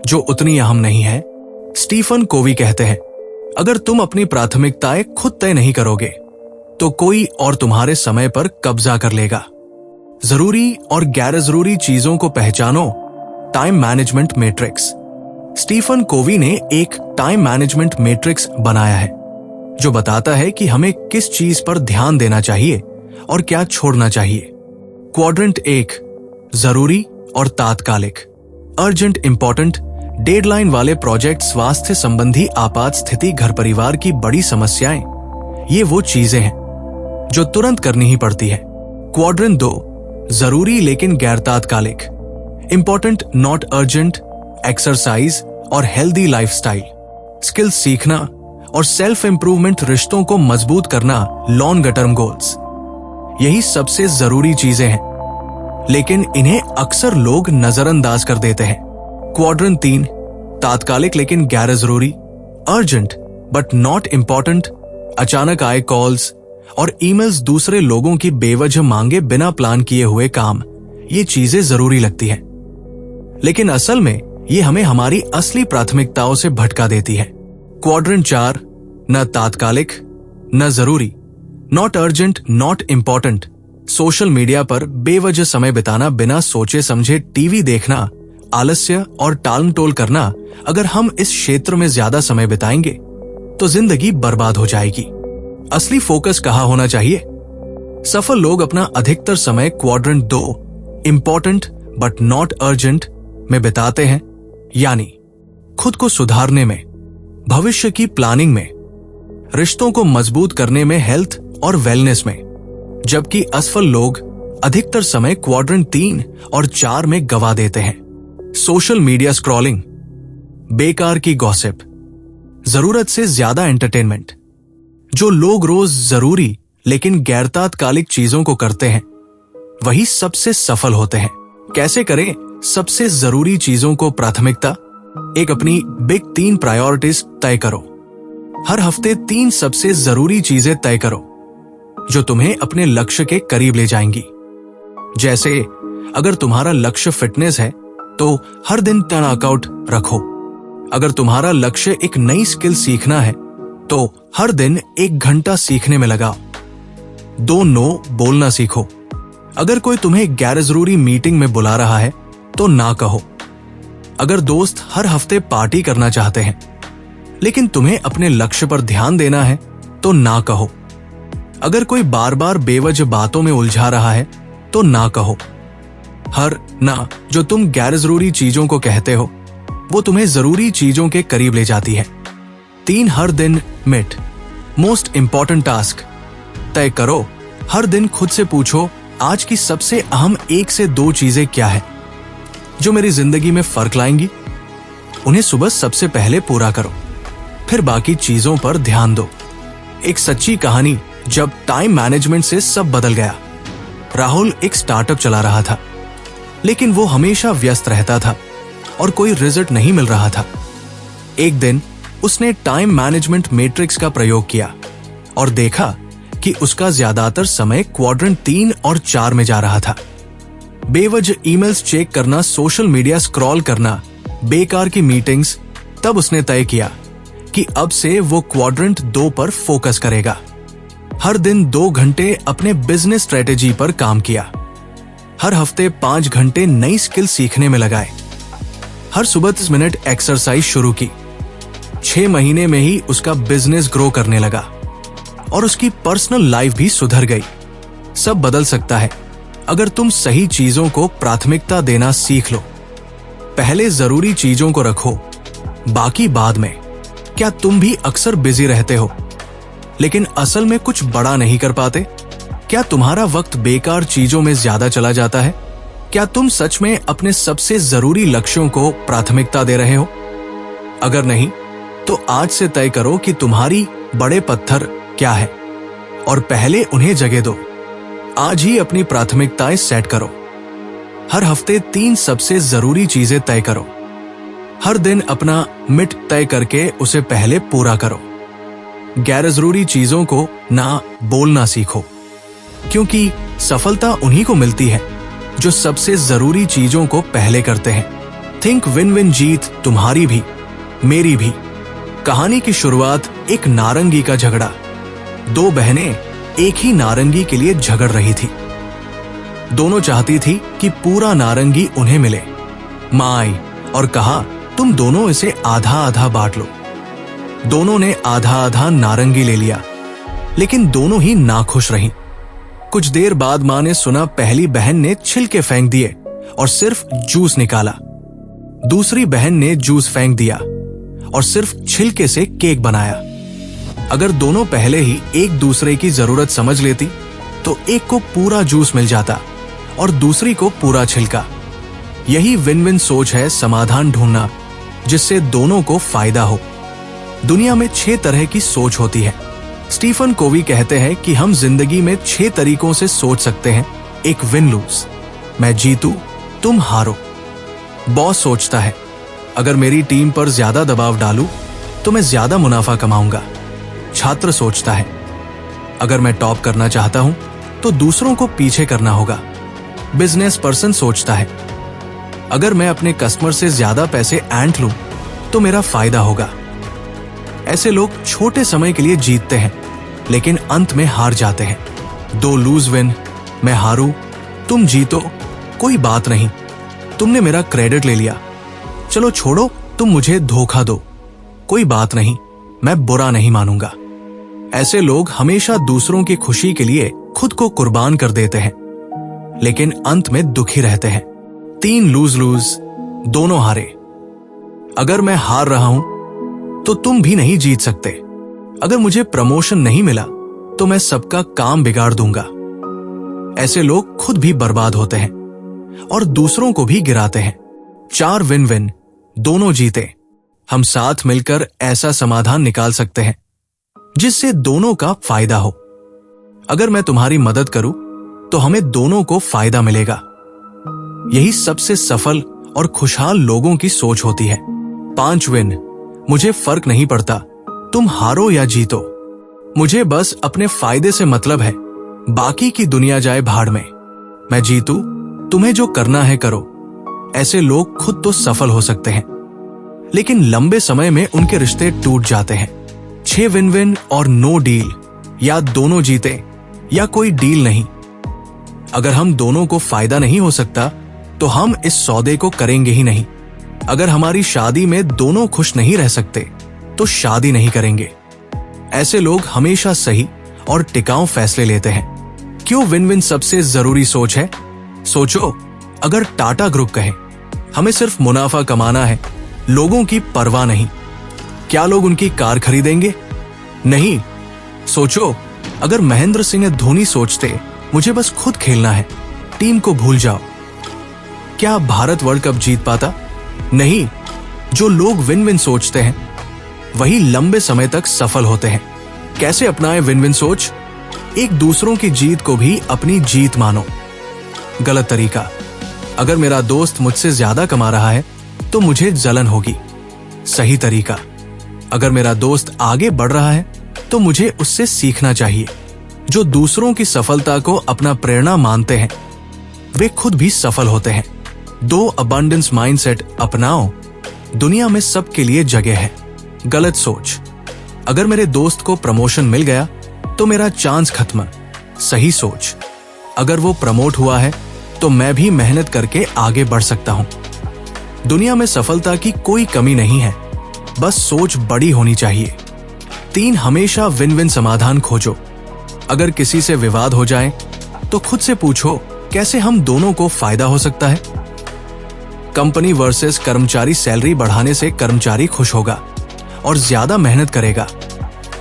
जो उतनी अहम नहीं है? स्टीफन कोवी कहते हैं, अगर तुम अपनी प्राथमिकताएं खुद तय नहीं करोगे तो कोई और तुम्हारे समय पर कब्जा कर लेगा। जरूरी और गैर जरूरी चीजों को पहचानो। Time management matrix. Stephen Covey ने एक टाइम मैनेजमेंट मैट्रिक्स बनाया है जो बताता है कि हमें किस चीज पर ध्यान देना चाहिए और क्या छोड़ना चाहिए। क्वाड्रेंट 1, जरूरी और तात्कालिक, अर्जेंट इंपॉर्टेंट, डेडलाइन वाले प्रोजेक्ट, स्वास्थ्य संबंधी आपात स्थिति, घर परिवार की बड़ी समस्याएं, ये वो चीजें हैं जो तुरंत करनी ही पड़ती है। क्वाड्रेंट 2, जरूरी लेकिन गैर तात्कालिक, इंपॉर्टेंट नॉट अर्जेंट, एक्सरसाइज और हेल्दी लाइफस्टाइल, स्किल्स सीखना और सेल्फ इंप्रूवमेंट, रिश्तों को मजबूत करना, लॉन्ग टर्म गोल्स। यही सबसे जरूरी चीजें हैं, लेकिन इन्हें अक्सर लोग नजरअंदाज कर देते हैं। क्वाड्रेंट 3, तात्कालिक लेकिन गैर जरूरी, अर्जेंट बट नॉट इंपॉर्टेंट, अचानक आए कॉल्स और ईमेल्स, दूसरे लोगों की बेवजह मांगे, बिना प्लान किए हुए काम, ये चीजें जरूरी लगती हैं, लेकिन असल में ये हमें हमारी असली प्राथमिकताओं से भटका देती है। क्वाड्रेंट 4, न तात्कालिक न जरूरी, not urgent not important, social media पर बेवजह समय बिताना, बिना सोचे समझे टीवी देखना, आलस्य और टालमटोल करना। अगर हम इस क्षेत्र में ज्यादा समय बिताएंगे तो जिंदगी बर्बाद हो जाएगी। असली फोकस कहाँ होना चाहिए? सफल लोग अपना अधिकतर समय quadrant 2, important but not urgent में बिताते हैं, यानी खुद को सुधारने में, भविष्य की प्लानिंग में, रिश्तों को मजबूत करने में, हेल्थ और वेलनेस में। जबकि असफल लोग अधिकतर समय क्वाड्रेंट 3 और 4 में गवा देते हैं। सोशल मीडिया स्क्रॉलिंग, बेकार की गॉसिप, जरूरत से ज्यादा एंटरटेनमेंट। जो लोग रोज जरूरी लेकिन गैर तात्कालिक चीजों को करते हैं वही सबसे सफल होते हैं। कैसे करें सबसे जरूरी चीजों को प्राथमिकता? एक अपनी बिग 3 प्रायोरिटीज तय करो। हर हफ्ते 3 सबसे जरूरी चीजें तय करो जो तुम्हें अपने लक्ष्य के करीब ले जाएंगी। जैसे अगर तुम्हारा लक्ष्य फिटनेस है तो हर दिन 10 वर्कआउट रखो। अगर तुम्हारा लक्ष्य एक नई स्किल सीखना है तो हर दिन 1 घंटा सीखने में लगाओ। 2 नो बोलना सीखो। अगर कोई तुम्हें गैर जरूरी मीटिंग में बुला रहा है तो ना कहो। अगर दोस्त हर हफ्ते पार्टी करना चाहते हैं लेकिन तुम्हें अपने लक्ष्य पर ध्यान देना है तो ना कहो। अगर कोई बार बार बेवजह बातों में उलझा रहा है तो ना कहो। हर ना जो तुम गैर जरूरी चीजों को कहते हो वो तुम्हें जरूरी चीजों के करीब ले जाती है। 3 हर दिन मिट मोस्ट इंपॉर्टेंट टास्क तय करो। हर दिन खुद से पूछो आज की सबसे अहम 1 से 2 चीजें क्या है जो मेरी जिंदगी में फर्क लाएंगी। उन्हें सुबह सबसे पहले पूरा करो, फिर बाकी चीजों पर ध्यान दो। एक सच्ची कहानी जब टाइम मैनेजमेंट से सब बदल गया। राहुल एक स्टार्टअप चला रहा था, लेकिन वो हमेशा व्यस्त रहता था और कोई रिजल्ट नहीं मिल रहा था। एक दिन उसने टाइम मैनेजमेंट मैट्रिक्स का प्रयोग किया और देखा कि उसका ज्यादातर समय क्वाड्रेंट 3 और 4 में जा रहा था। बेवजह ईमेल्स चेक करना, सोशल मीडिया स्क्रॉल करना, बेकार की मीटिंग्स। तब उसने तय किया कि अब से वो क्वाड्रेंट 2 पर फोकस करेगा। हर दिन 2 घंटे अपने बिजनेस स्ट्रेटेजी पर काम किया। हर हफ्ते 5 घंटे नई स्किल सीखने में लगाए। हर सुबह 30 मिनट एक्सरसाइज शुरू की। 6 महीने में ही उसका बिजनेस ग्रो करने लगा और उसकी पर्सनल लाइफ भी सुधर गई। सब बदल सकता है अगर तुम सही चीजों को प्राथमिकता देना सीख लो। पहले जरूरी चीजों को रखो, बाकी बाद में। क्या तुम भी अक्सर बिजी रहते हो लेकिन असल में कुछ बड़ा नहीं कर पाते? क्या तुम्हारा वक्त बेकार चीजों में ज्यादा चला जाता है? क्या तुम सच में अपने सबसे जरूरी लक्ष्यों को प्राथमिकता दे रहे हो? अगर नहीं तो आज से तय करो कि तुम्हारी बड़े पत्थर क्या है और पहले उन्हें जगह दो। आज ही अपनी प्राथमिकताएं सेट करो। हर हफ्ते 3 सबसे जरूरी चीजें तय करो। हर दिन अपना मिट तय करके उसे पहले पूरा करो। गैर जरूरी चीजों को ना बोलना सीखो, क्योंकि सफलता उन्हीं को मिलती है जो सबसे जरूरी चीजों को पहले करते हैं। थिंक विन विन, जीत तुम्हारी भी मेरी भी। कहानी की शुरुआत एक नारंगी का झगड़ा। 2 बहनें एक ही नारंगी के लिए झगड़ रही थी। दोनों चाहती थी कि पूरा नारंगी उन्हें मिले। मां आई और कहा, तुम दोनों इसे आधा आधा बांट लो। दोनों ने आधा आधा नारंगी ले लिया, लेकिन दोनों ही नाखुश रहीं। कुछ देर बाद मां ने सुना पहली बहन ने छिलके फेंक दिए और सिर्फ जूस निकाला। दूसरी बहन ने जूस फेंक दिया और सिर्फ छिलके से केक बनाया। अगर दोनों पहले ही एक दूसरे की जरूरत समझ लेती तो एक को पूरा जूस मिल जाता और दूसरी को पूरा छिलका। यही विन विन सोच है, समाधान ढूंढना जिससे दोनों को फायदा हो। दुनिया में 6 तरह की सोच होती है। स्टीफन कोवी कहते हैं कि हम जिंदगी में 6 तरीकों से सोच सकते हैं। एक विन लूज, मैं जीतूं तुम हारो। बॉस सोचता है अगर मेरी टीम पर ज्यादा दबाव डालूं तो मैं ज्यादा मुनाफा कमाऊंगा। छात्र सोचता है अगर मैं टॉप करना चाहता हूं तो दूसरों को पीछे करना होगा। बिजनेस पर्सन सोचता है अगर मैं अपने कस्टमर से ज्यादा पैसे ऐंठ लूं तो मेरा फायदा होगा। ऐसे लोग छोटे समय के लिए जीतते हैं लेकिन अंत में हार जाते हैं। 2 लूज विन, मैं हारूं तुम जीतो, कोई बात नहीं, तुमने मेरा क्रेडिट ले लिया, चलो छोड़ो, तुम मुझे धोखा दो, कोई बात नहीं, मैं बुरा नहीं मानूंगा। ऐसे लोग हमेशा दूसरों की खुशी के लिए खुद को कुर्बान कर देते हैं लेकिन अंत में दुखी रहते हैं। 3 लूज लूज, दोनों हारे। अगर मैं हार रहा हूं तो तुम भी नहीं जीत सकते। अगर मुझे प्रमोशन नहीं मिला तो मैं सबका काम बिगाड़ दूंगा। ऐसे लोग खुद भी बर्बाद होते हैं और दूसरों को भी गिराते हैं। 4 विन विन, दोनों जीते। हम साथ मिलकर ऐसा समाधान निकाल सकते हैं जिससे दोनों का फायदा हो। अगर मैं तुम्हारी मदद करूं तो हमें दोनों को फायदा मिलेगा। यही सबसे सफल और खुशहाल लोगों की सोच होती है। 5 विन, मुझे फर्क नहीं पड़ता तुम हारो या जीतो, मुझे बस अपने फायदे से मतलब है, बाकी की दुनिया जाए भाड़ में। मैं जीतूं, तुम्हें जो करना है करो। ऐसे लोग खुद तो सफल हो सकते हैं लेकिन लंबे समय में उनके रिश्ते टूट जाते हैं। 6 विन विन और नो डील, या दोनों जीते या कोई डील नहीं। अगर हम दोनों को फायदा नहीं हो सकता तो हम इस सौदे को करेंगे ही नहीं। अगर हमारी शादी में दोनों खुश नहीं रह सकते तो शादी नहीं करेंगे। ऐसे लोग हमेशा सही और टिकाऊ फैसले लेते हैं। क्यों विन विन सबसे जरूरी सोच है? सोचो, अगर टाटा ग्रुप कहे हमें सिर्फ मुनाफा कमाना है, लोगों की परवाह नहीं, क्या लोग उनकी कार खरीदेंगे? नहीं। सोचो, अगर महेंद्र सिंह धोनी सोचते मुझे बस खुद खेलना है, टीम को भूल जाओ, क्या भारत वर्ल्ड कप जीत पाता? नहीं। जो लोग विन विन सोचते हैं वही लंबे समय तक सफल होते हैं। कैसे अपनाएं विन विन सोच? एक दूसरों की जीत को भी अपनी जीत मानो। गलत तरीका, अगर मेरा दोस्त मुझसे ज्यादा कमा रहा है तो मुझे जलन होगी। सही तरीका, अगर मेरा दोस्त आगे बढ़ रहा है तो मुझे उससे सीखना चाहिए। जो दूसरों की सफलता को अपना प्रेरणा मानते हैं वे खुद भी सफल होते हैं। दो अबंडेंस माइंडसेट अपनाओ, दुनिया में सबके लिए जगह है। गलत सोच, अगर मेरे दोस्त को प्रमोशन मिल गया तो मेरा चांस खत्म। सही सोच, अगर वो प्रमोट हुआ है तो मैं भी मेहनत करके आगे बढ़ सकता हूं। दुनिया में सफलता की कोई कमी नहीं है, बस सोच बड़ी होनी चाहिए। 3, हमेशा विन विन समाधान खोजो। अगर किसी से विवाद हो जाए तो खुद से पूछो कैसे हम दोनों को फायदा हो सकता है। कंपनी वर्सेस कर्मचारी, सैलरी बढ़ाने से कर्मचारी खुश होगा और ज्यादा मेहनत करेगा,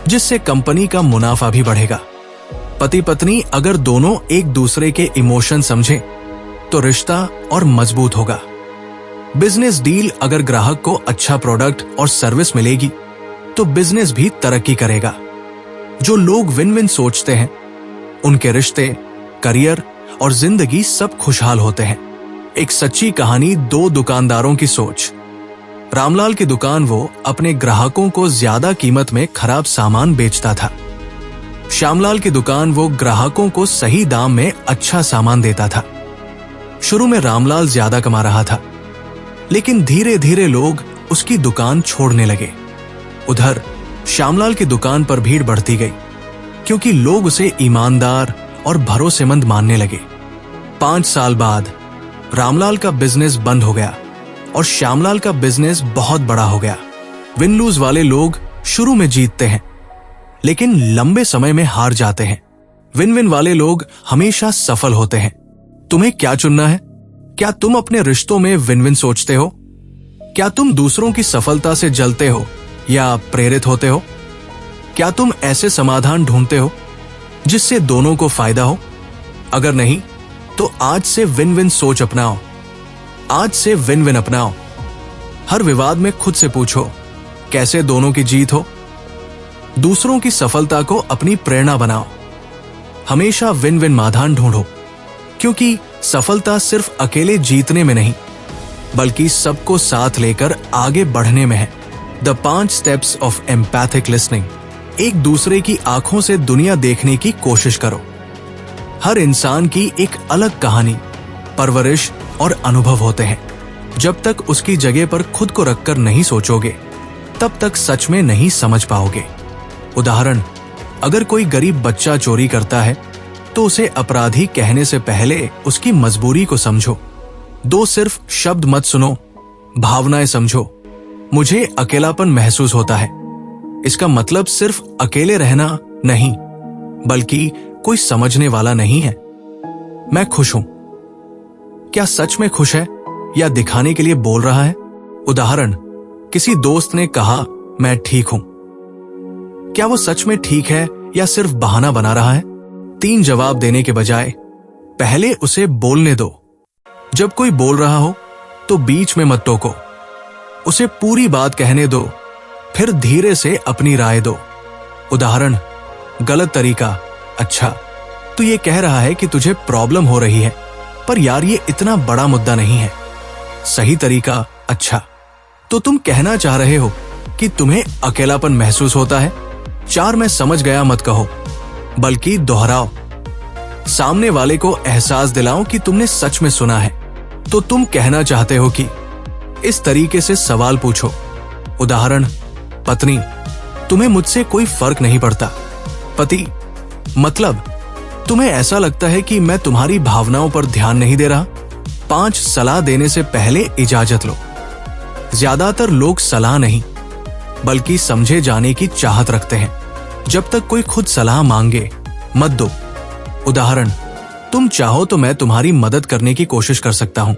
जिससे कंपनी का मुनाफा भी बढ़ेगा। पति पत्नी अगर दोनों एक दूसरे के इमोशन समझें तो रिश्ता और मजबूत होगा। बिजनेस डील, अगर ग्राहक को अच्छा प्रोडक्ट और सर्विस मिलेगी तो बिजनेस भी तरक्की करेगा। जो लोग विन विन सोचते हैं उनके रिश्ते, करियर और जिंदगी सब खुशहाल होते हैं। एक सच्ची कहानी, 2 दुकानदारों की सोच। रामलाल की दुकान वो अपने ग्राहकों को ज्यादा कीमत में खराब सामान बेचता था। श्यामलाल की दुकान वो ग्राहकों को सही दाम में अच्छा सामान देता था। शुरू में रामलाल ज्यादा कमा रहा था, लेकिन धीरे धीरे लोग उसकी दुकान छोड़ने लगे। उधर श्यामलाल की दुकान पर भीड़ बढ़ती गई, क्योंकि लोग उसे ईमानदार और भरोसेमंद मानने लगे। 5 साल बाद रामलाल का बिजनेस बंद हो गया और श्यामलाल का बिजनेस बहुत बड़ा हो गया। विन लूज वाले लोग शुरू में जीतते हैं, लेकिन लंबे समय में हार जाते हैं। विन विन वाले लोग हमेशा सफल होते हैं। तुम्हें क्या चुनना है? क्या तुम अपने रिश्तों में विन विन सोचते हो? क्या तुम दूसरों की सफलता से जलते हो या प्रेरित होते हो? क्या तुम ऐसे समाधान ढूंढते हो जिससे दोनों को फायदा हो? अगर नहीं तो आज से विन विन सोच अपनाओ। आज से विन विन अपनाओ। हर विवाद में खुद से पूछो कैसे दोनों की जीत हो। दूसरों की सफलता को अपनी प्रेरणा बनाओ। हमेशा विन विन समाधान ढूंढो, क्योंकि सफलता सिर्फ अकेले जीतने में नहीं बल्कि सबको साथ लेकर आगे बढ़ने में है। The 5 steps of empathic listening. एक दूसरे की आंखों से दुनिया देखने की कोशिश करो। हर इंसान की एक अलग कहानी, परवरिश और अनुभव होते हैं। जब तक उसकी जगह पर खुद को रखकर नहीं सोचोगे तब तक सच में नहीं समझ पाओगे। उदाहरण, अगर कोई गरीब बच्चा चोरी करता है तो उसे अपराधी कहने से पहले उसकी मजबूरी को समझो। 2 सिर्फ शब्द मत सुनो, भावनाएं समझो। मुझे अकेलापन महसूस होता है, इसका मतलब सिर्फ अकेले रहना नहीं बल्कि कोई समझने वाला नहीं है। मैं खुश हूं, क्या सच में खुश है या दिखाने के लिए बोल रहा है? उदाहरण, किसी दोस्त ने कहा मैं ठीक हूं, क्या वो सच में ठीक है या सिर्फ बहाना बना रहा है? 3 जवाब देने के बजाय पहले उसे बोलने दो। जब कोई बोल रहा हो तो बीच में मत टोको, उसे पूरी बात कहने दो, फिर धीरे से अपनी राय दो। उदाहरण, गलत तरीका, अच्छा तू ये कह रहा है कि तुझे प्रॉब्लम हो रही है, पर यार ये इतना बड़ा मुद्दा नहीं है। सही तरीका, अच्छा तो तुम कहना चाह रहे हो कि तुम्हें अकेलापन महसूस होता है। 4 मैं समझ गया मत कहो, बल्कि दोहराओ। सामने वाले को एहसास दिलाओ कि तुमने सच में सुना है। तो तुम कहना चाहते हो कि इस तरीके से सवाल पूछो। उदाहरण, पत्नी, तुम्हें मुझसे कोई फर्क नहीं पड़ता। पति, मतलब तुम्हें ऐसा लगता है कि मैं तुम्हारी भावनाओं पर ध्यान नहीं दे रहा। 5 सलाह देने से पहले इजाजत लो। ज्यादातर लोग सलाह नहीं बल्कि समझे जाने की चाहत रखते हैं। जब तक कोई खुद सलाह मांगे मत दो। उदाहरण, तुम चाहो तो मैं तुम्हारी मदद करने की कोशिश कर सकता हूं,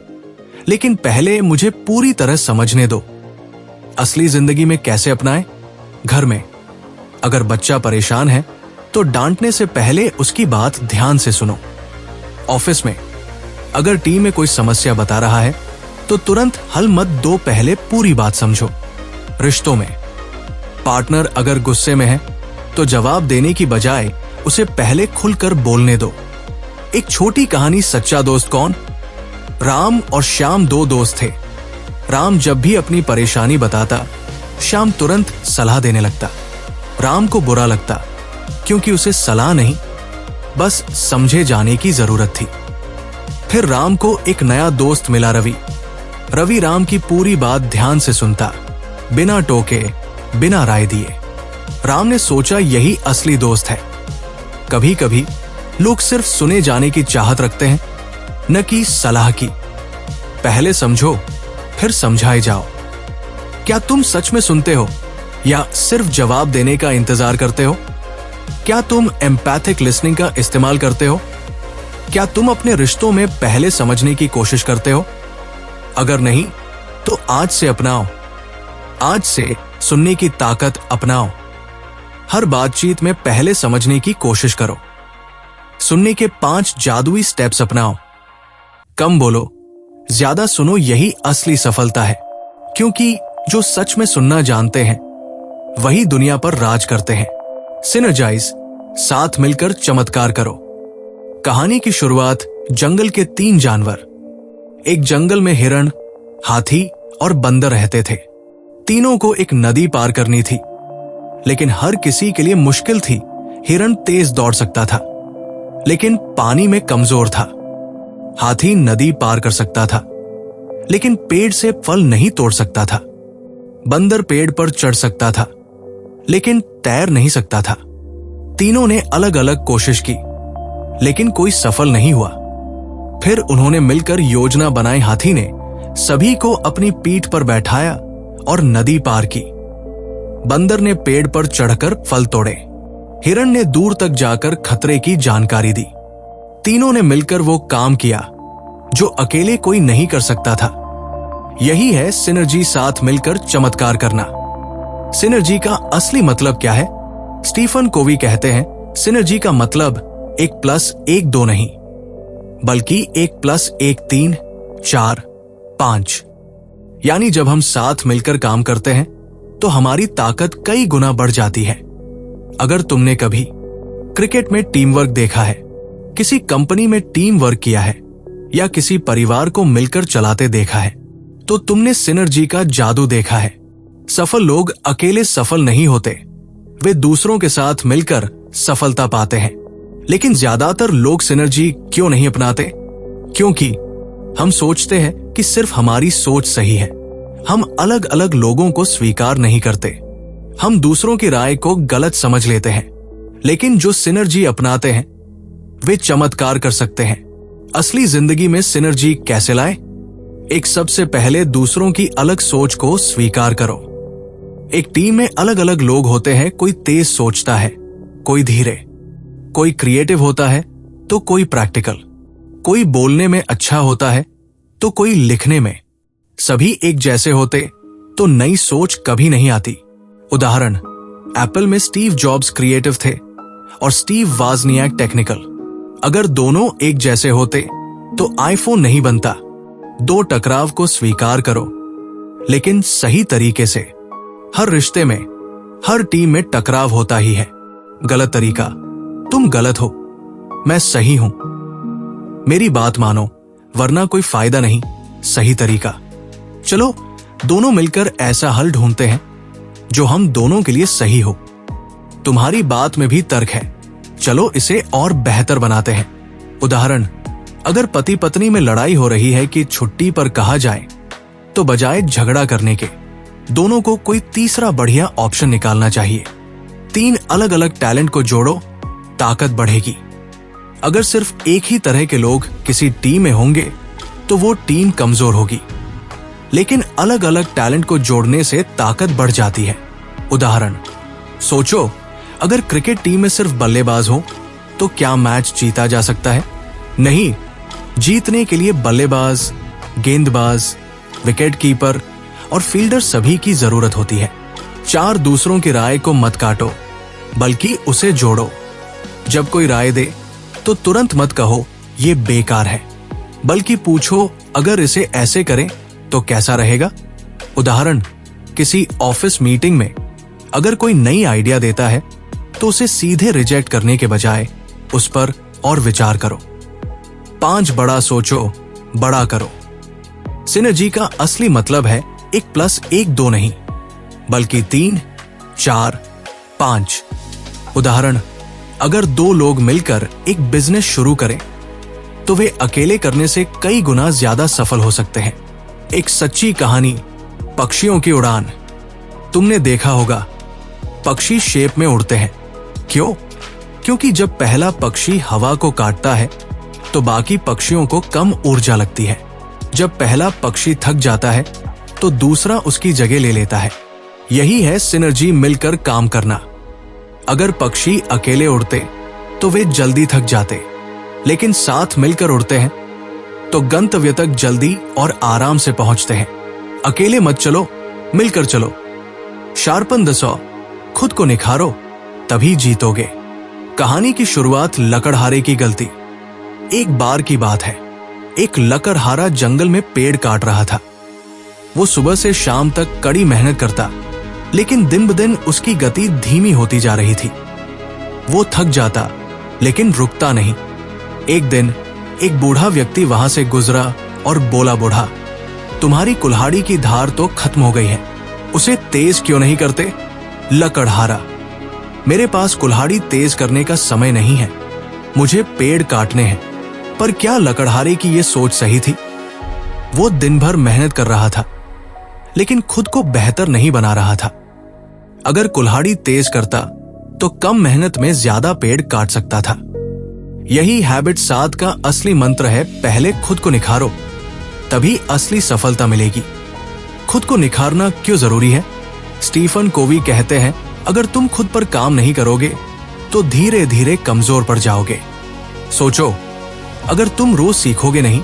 लेकिन पहले मुझे पूरी तरह समझने दो। असली जिंदगी में कैसे अपनाएं? घर में अगर बच्चा परेशान है तो डांटने से पहले उसकी बात ध्यान से सुनो। ऑफिस में अगर टीम में कोई समस्या बता रहा है तो तुरंत हल मत दो, पहले पूरी बात समझो। रिश्तों में पार्टनर अगर गुस्से में है तो जवाब देने की बजाय उसे पहले खुलकर बोलने दो। एक छोटी कहानी, सच्चा दोस्त कौन? राम और श्याम दो दोस्त थे। राम जब भी अपनी परेशानी बताता, श्याम तुरंत सलाह देने लगता। राम को बुरा लगता क्योंकि उसे सलाह नहीं, बस समझे जाने की जरूरत थी। फिर राम को एक नया दोस्त मिला, रवि। रवि राम की पूरी बात ध्यान से सुनता, बिना टोके, बिना राय दिए। राम ने सोचा यही असली दोस्त है। कभी कभी लोग सिर्फ सुने जाने की चाहत रखते हैं, न कि सलाह की। पहले समझो, फिर समझाए जाओ। क्या तुम सच में सुनते हो या सिर्फ जवाब देने का इंतजार करते हो? क्या तुम एम्पैथिक लिसनिंग का इस्तेमाल करते हो? क्या तुम अपने रिश्तों में पहले समझने की कोशिश करते हो? अगर नहीं तो आज से अपनाओ। आज से सुनने की ताकत अपनाओ। हर बातचीत में पहले समझने की कोशिश करो। सुनने के 5 जादुई स्टेप्स अपनाओ। कम बोलो, ज्यादा सुनो, यही असली सफलता है। क्योंकि जो सच में सुनना जानते हैं वही दुनिया पर राज करते हैं। सिनर्जाइज, साथ मिलकर चमत्कार करो। कहानी की शुरुआत जंगल के 3 जानवर। एक जंगल में हिरण, हाथी और बंदर रहते थे। तीनों को एक नदी पार करनी थी, लेकिन हर किसी के लिए मुश्किल थी। हिरण तेज दौड़ सकता था, लेकिन पानी में कमजोर था। हाथी नदी पार कर सकता था, लेकिन पेड़ से फल नहीं तोड़ सकता था। बंदर पेड़ पर चढ़ सकता था, लेकिन तैर नहीं सकता था। तीनों ने अलग अलग कोशिश की, लेकिन कोई सफल नहीं हुआ। फिर उन्होंने मिलकर योजना बनाई। हाथी ने सभी को अपनी पीठ पर बैठाया और नदी पार की। बंदर ने पेड़ पर चढ़कर फल तोड़े। हिरण ने दूर तक जाकर खतरे की जानकारी दी। तीनों ने मिलकर वो काम किया जो अकेले कोई नहीं कर सकता था। यही है सिनर्जी, साथ मिलकर चमत्कार करना। सिनर्जी का असली मतलब क्या है? स्टीफन कोवी कहते हैं, सिनर्जी का मतलब 1+1 2 नहीं, बल्कि 1+1 3 4 5। यानी जब हम साथ मिलकर काम करते हैं तो हमारी ताकत कई गुना बढ़ जाती है। अगर तुमने कभी क्रिकेट में टीम वर्क देखा है, किसी कंपनी में टीम वर्क किया है, या किसी परिवार को मिलकर चलाते देखा है, तो तुमने सिनर्जी का जादू देखा है। सफल लोग अकेले सफल नहीं होते, वे दूसरों के साथ मिलकर सफलता पाते हैं। लेकिन ज्यादातर लोग सिनर्जी क्यों नहीं अपनाते? क्योंकि हम सोचते हैं कि सिर्फ हमारी सोच सही है। हम अलग अलग लोगों को स्वीकार नहीं करते। हम दूसरों की राय को गलत समझ लेते हैं। लेकिन जो सिनर्जी अपनाते हैं वे चमत्कार कर सकते हैं। असली जिंदगी में सिनर्जी कैसे लाएं? एक, सबसे पहले दूसरों की अलग सोच को स्वीकार करो। एक टीम में अलग अलग लोग होते हैं। कोई तेज सोचता है, कोई धीरे, कोई क्रिएटिव होता है तो कोई प्रैक्टिकल, कोई बोलने में अच्छा होता है तो कोई लिखने में। सभी एक जैसे होते तो नई सोच कभी नहीं आती। उदाहरण, एप्पल में स्टीव जॉब्स क्रिएटिव थे और स्टीव वाजनियाक टेक्निकल। अगर दोनों एक जैसे होते तो आईफोन नहीं बनता। 2 टकराव को स्वीकार करो, लेकिन सही तरीके से। हर रिश्ते में, हर टीम में टकराव होता ही है। गलत तरीका, तुम गलत हो, मैं सही हूं, मेरी बात मानो, वरना कोई फायदा नहीं। सही तरीका, चलो दोनों मिलकर ऐसा हल ढूंढते हैं जो हम दोनों के लिए सही हो। तुम्हारी बात में भी तर्क है, चलो इसे और बेहतर बनाते हैं। उदाहरण, अगर पति पत्नी में लड़ाई हो रही है कि छुट्टी पर कहा जाए, तो बजाय झगड़ा करने के दोनों को कोई तीसरा बढ़िया ऑप्शन निकालना चाहिए। 3 अलग अलग टैलेंट को जोड़ो, ताकत बढ़ेगी। अगर सिर्फ एक ही तरह के लोग किसी टीम में होंगे तो वो टीम कमजोर होगी। लेकिन अलग अलग टैलेंट को जोड़ने से ताकत बढ़ जाती है। उदाहरण, सोचो अगर क्रिकेट टीम में सिर्फ बल्लेबाज हो तो क्या मैच जीता जा सकता है? नहीं, जीतने के लिए बल्लेबाज, गेंदबाज, विकेट कीपर और फील्डर सभी की जरूरत होती है। 4 दूसरों की राय को मत काटो, बल्कि उसे जोड़ो। जब कोई राय दे तो तुरंत मत कहो ये बेकार है, बल्कि पूछो अगर इसे ऐसे करें तो कैसा रहेगा। उदाहरण, किसी ऑफिस मीटिंग में अगर कोई नई आइडिया देता है तो उसे सीधे रिजेक्ट करने के बजाय उस पर और विचार करो। 5 बड़ा सोचो, बड़ा करो। सिनर्जी का असली मतलब है 1+1 नहीं, बल्कि 3, 4, 5। उदाहरण, अगर 2 लोग मिलकर एक बिजनेस शुरू करें तो वे अकेले करने से कई गुना ज्यादा सफल हो सकते हैं। एक सच्ची कहानी, पक्षियों की उड़ान। तुमने देखा होगा, पक्षी शेप में उड़ते हैं। क्यों? क्योंकि जब पहला पक्षी हवा को काटता है तो बाकी पक्षियों को कम ऊर्जा लगती है। जब पहला पक्षी थक जाता है तो दूसरा उसकी जगह ले लेता है। यही है सिनर्जी, मिलकर काम करना। अगर पक्षी अकेले उड़ते तो वे जल्दी थक जाते, लेकिन साथ मिलकर उड़ते हैं तो गंतव्य तक जल्दी और आराम से पहुंचते हैं। अकेले मत चलो, मिलकर चलो। शार्पन द सॉ, खुद को निखारो, तभी जीतोगे। कहानी की शुरुआत लकड़हारे की गलती। एक बार की बात है, एक लकड़हारा जंगल में पेड़ काट रहा था। वो सुबह से शाम तक कड़ी मेहनत करता, लेकिन दिन ब दिन उसकी गति धीमी होती जा रही थी। वो थक जाता, लेकिन रुकता नहीं। एक दिन एक बूढ़ा व्यक्ति वहां से गुजरा और बोला, बूढ़ा, तुम्हारी कुल्हाड़ी की धार तो खत्म हो गई है, उसे तेज क्यों नहीं करते? लकड़हारा, मेरे पास कुल्हाड़ी तेज करने का समय नहीं है, मुझे पेड़ काटने हैं। पर क्या लकड़हारे की ये सोच सही थी? वो दिन भर मेहनत कर रहा था, लेकिन खुद को बेहतर नहीं बना रहा था। अगर कुल्हाड़ी तेज करता तो कम मेहनत में ज्यादा पेड़ काट सकता था। यही हैबिट 7 का असली मंत्र है। पहले खुद को निखारो, तभी असली सफलता मिलेगी। खुद को निखारना क्यों जरूरी है? स्टीफन कोवी कहते हैं, अगर तुम खुद पर काम नहीं करोगे तो धीरे धीरे कमजोर पड़ जाओगे। सोचो, अगर तुम रोज सीखोगे नहीं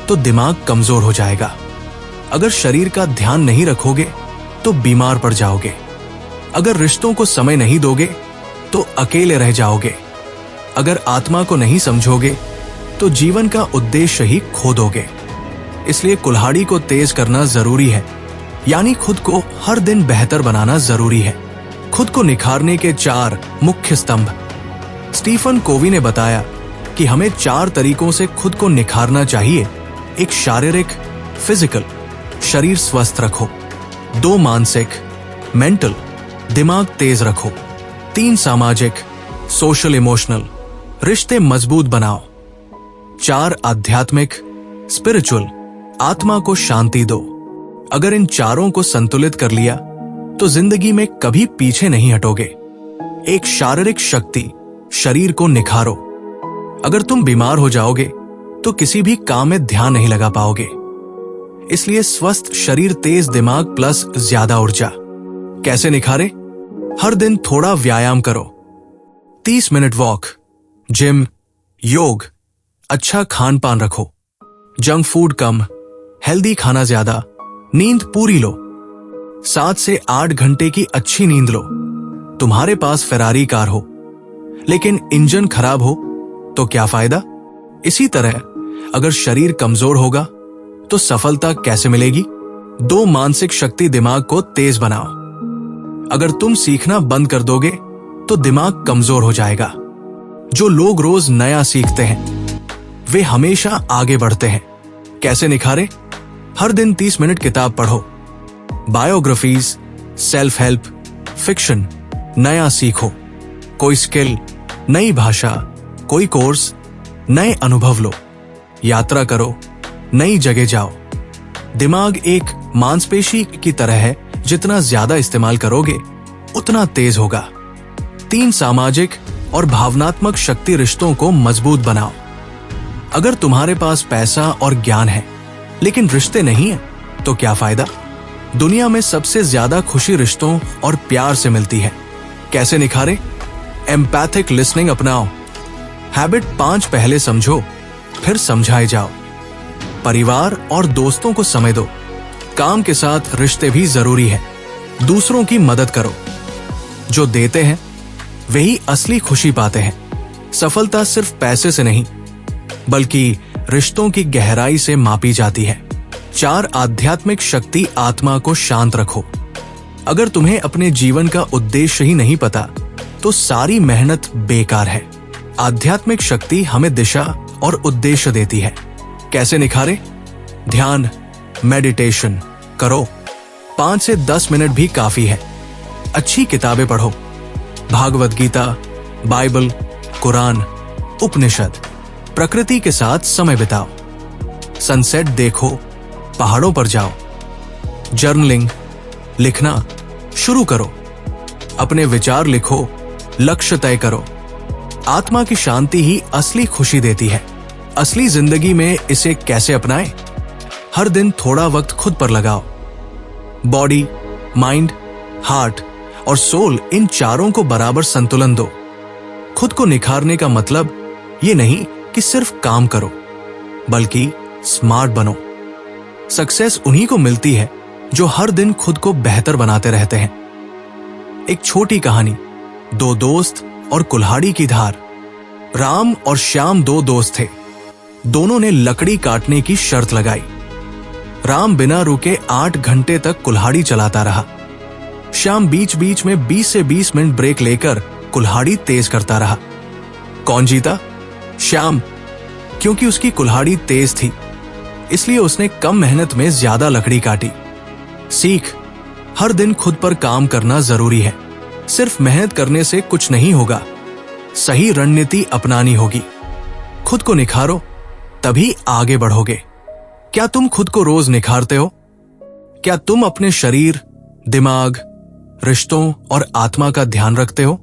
तो दिमाग कमजोर हो जाएगा। अगर शरीर का ध्यान नहीं रखोगे तो बीमार पड़ जाओगे। अगर रिश्तों को समय नहीं दोगे तो अकेले रह जाओगे। अगर आत्मा को नहीं समझोगे तो जीवन का उद्देश्य ही खो दोगे। इसलिए कुल्हाड़ी को तेज करना जरूरी है, यानी खुद को हर दिन बेहतर बनाना जरूरी है। खुद को निखारने के 4 मुख्य स्तंभ। स्टीफन कोवी ने बताया कि हमें 4 तरीकों से खुद को निखारना चाहिए। एक शारीरिक, फिजिकल, शरीर स्वस्थ रखो। 2 मानसिक, मेंटल, दिमाग तेज रखो। 3 सामाजिक, सोशल इमोशनल, रिश्ते मजबूत बनाओ। 4 आध्यात्मिक, स्पिरिचुअल, आत्मा को शांति दो। अगर इन 4 को संतुलित कर लिया तो जिंदगी में कभी पीछे नहीं हटोगे। एक शारीरिक शक्ति, शरीर को निखारो। अगर तुम बीमार हो जाओगे तो किसी भी काम में ध्यान नहीं लगा पाओगे। इसलिए स्वस्थ शरीर, तेज दिमाग प्लस ज्यादा ऊर्जा। कैसे निखारे? हर दिन थोड़ा व्यायाम करो। 30 मिनट वॉक, जिम, योग, अच्छा खान पान रखो। जंक फूड कम, हेल्दी खाना ज्यादा, नींद पूरी लो। 7 से 8 घंटे की अच्छी नींद लो। तुम्हारे पास फेरारी कार हो लेकिन इंजन खराब हो तो क्या फायदा? इसी तरह अगर शरीर कमजोर होगा तो सफलता कैसे मिलेगी? 2 मानसिक शक्ति, दिमाग को तेज बनाओ। अगर तुम सीखना बंद कर दोगे तो दिमाग कमजोर हो जाएगा। जो लोग रोज नया सीखते हैं वे हमेशा आगे बढ़ते हैं। कैसे निखारे? हर दिन 30 मिनट किताब पढ़ो। बायोग्राफीज, सेल्फ हेल्प, फिक्शन, नया सीखो। कोई स्किल, नई भाषा, कोई कोर्स, नए अनुभव लो। यात्रा करो, नई जगह जाओ। दिमाग एक मांसपेशी की तरह है, जितना ज्यादा इस्तेमाल करोगे उतना तेज होगा। 3 सामाजिक और भावनात्मक शक्ति, रिश्तों को मजबूत बनाओ। अगर तुम्हारे पास पैसा और ज्ञान है लेकिन रिश्ते नहीं है तो क्या फायदा? दुनिया में सबसे ज्यादा खुशी रिश्तों और प्यार से मिलती है। कैसे निखारे? एम्पैथिक लिसनिंग अपनाओ। हैबिट 5 पहले समझो, फिर समझाए जाओ। परिवार और दोस्तों को समय दो। काम के साथ रिश्ते भी जरूरी है। दूसरों की मदद करो। जो देते हैं वही असली खुशी पाते हैं। सफलता सिर्फ पैसे से नहीं बल्कि रिश्तों की गहराई से मापी जाती है। 4 आध्यात्मिक शक्ति आत्मा को शांत रखो। अगर तुम्हें अपने जीवन का उद्देश्य ही नहीं पता तो सारी मेहनत बेकार है। आध्यात्मिक शक्ति हमें दिशा और उद्देश्य देती है। कैसे निखारे? ध्यान, मेडिटेशन करो। 5 से 10 मिनट भी काफी है। अच्छी किताबें पढ़ो। भागवत गीता, बाइबल, कुरान, उपनिषद। प्रकृति के साथ समय बिताओ। सनसेट देखो, पहाड़ों पर जाओ। जर्नलिंग, लिखना शुरू करो। अपने विचार लिखो, लक्ष्य तय करो। आत्मा की शांति ही असली खुशी देती है। असली जिंदगी में इसे कैसे अपनाएं? हर दिन थोड़ा वक्त खुद पर लगाओ। बॉडी, माइंड, हार्ट और सोल, इन चारों को बराबर संतुलन दो। खुद को निखारने का मतलब ये नहीं कि सिर्फ काम करो बल्कि स्मार्ट बनो। सक्सेस उन्हीं को मिलती है जो हर दिन खुद को बेहतर बनाते रहते हैं। एक छोटी कहानी। 2 दोस्त और कुल्हाड़ी की धार। राम और श्याम 2 दोस्त थे। दोनों ने लकड़ी काटने की शर्त लगाई। राम बिना रुके 8 घंटे तक कुल्हाड़ी चलाता रहा। श्याम बीच बीच में 20 से 20 मिनट ब्रेक लेकर कुल्हाड़ी तेज करता रहा। कौन जीता? श्याम, क्योंकि उसकी कुल्हाड़ी तेज थी, इसलिए उसने कम मेहनत में ज्यादा लकड़ी काटी। सीख, हर दिन खुद पर काम करना जरूरी है। सिर्फ मेहनत करने से कुछ नहीं होगा, सही रणनीति अपनानी होगी। खुद को निखारो, तभी आगे बढ़ोगे। क्या तुम खुद को रोज निखारते हो? क्या तुम अपने शरीर, दिमाग, रिश्तों और आत्मा का ध्यान रखते हो?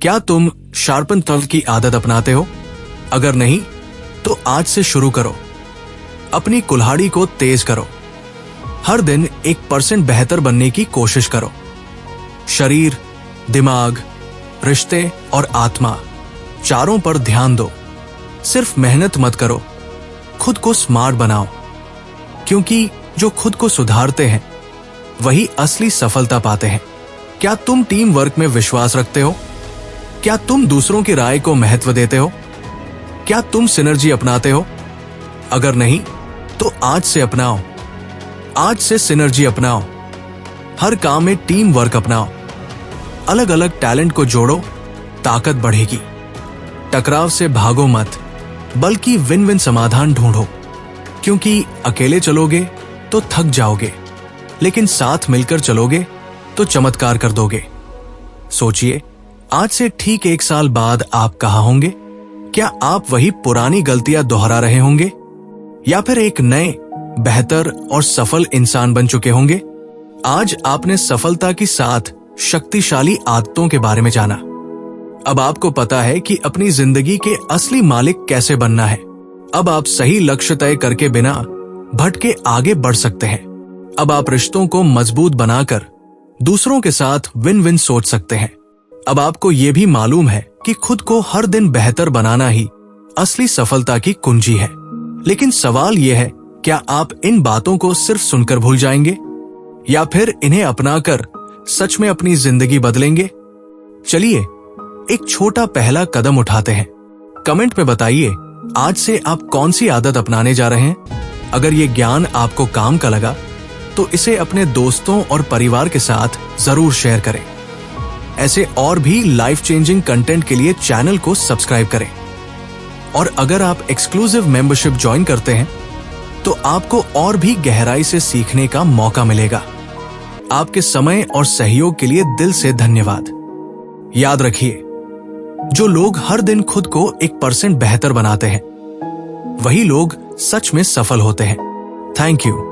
क्या तुम शार्पन तल की आदत अपनाते हो? अगर नहीं तो आज से शुरू करो। अपनी कुल्हाड़ी को तेज करो। हर दिन 1% बेहतर बनने की कोशिश करो। शरीर, दिमाग, रिश्ते और आत्मा, चारों पर ध्यान दो। सिर्फ मेहनत मत करो, खुद को स्मार्ट बनाओ। क्योंकि जो खुद को सुधारते हैं वही असली सफलता पाते हैं। क्या तुम टीम वर्क में विश्वास रखते हो? क्या तुम दूसरों की राय को महत्व देते हो? क्या तुम सिनर्जी अपनाते हो? अगर नहीं तो आज से अपनाओ। आज से सिनर्जी अपनाओ। हर काम में टीम वर्क अपनाओ। अलग अलग टैलेंट को जोड़ो, ताकत बढ़ेगी। टकराव से भागो मत, बल्कि विन विन समाधान ढूंढो। क्योंकि अकेले चलोगे तो थक जाओगे, लेकिन साथ मिलकर चलोगे तो चमत्कार कर दोगे। सोचिए, आज से ठीक 1 साल बाद आप कहाँ होंगे? क्या आप वही पुरानी गलतियां दोहरा रहे होंगे या फिर एक नए, बेहतर और सफल इंसान बन चुके होंगे? आज आपने सफलता की 7 शक्तिशाली आदतों के बारे में जाना। अब आपको पता है कि अपनी जिंदगी के असली मालिक कैसे बनना है। अब आप सही लक्ष्य तय करके बिना भटके आगे बढ़ सकते हैं। अब आप रिश्तों को मजबूत बनाकर दूसरों के साथ विन विन सोच सकते हैं। अब आपको यह भी मालूम है कि खुद को हर दिन बेहतर बनाना ही असली सफलता की कुंजी है। लेकिन सवाल यह है, क्या आप इन बातों को सिर्फ सुनकर भूल जाएंगे या फिर इन्हें अपनाकर सच में अपनी जिंदगी बदलेंगे? चलिए एक छोटा पहला कदम उठाते हैं। कमेंट में बताइए आज से आप कौन सी आदत अपनाने जा रहे हैं। अगर ये ज्ञान आपको काम का लगा तो इसे अपने दोस्तों और परिवार के साथ जरूर शेयर करें। ऐसे और भी लाइफ चेंजिंग कंटेंट के लिए चैनल को सब्सक्राइब करें। और अगर आप एक्सक्लूसिव मेंबरशिप ज्वाइन करते हैं तो आपको और भी गहराई से सीखने का मौका मिलेगा। आपके समय और सहयोग के लिए दिल से धन्यवाद। याद रखिए, जो लोग हर दिन खुद को 1% बेहतर बनाते हैं वही लोग सच में सफल होते हैं। Thank you.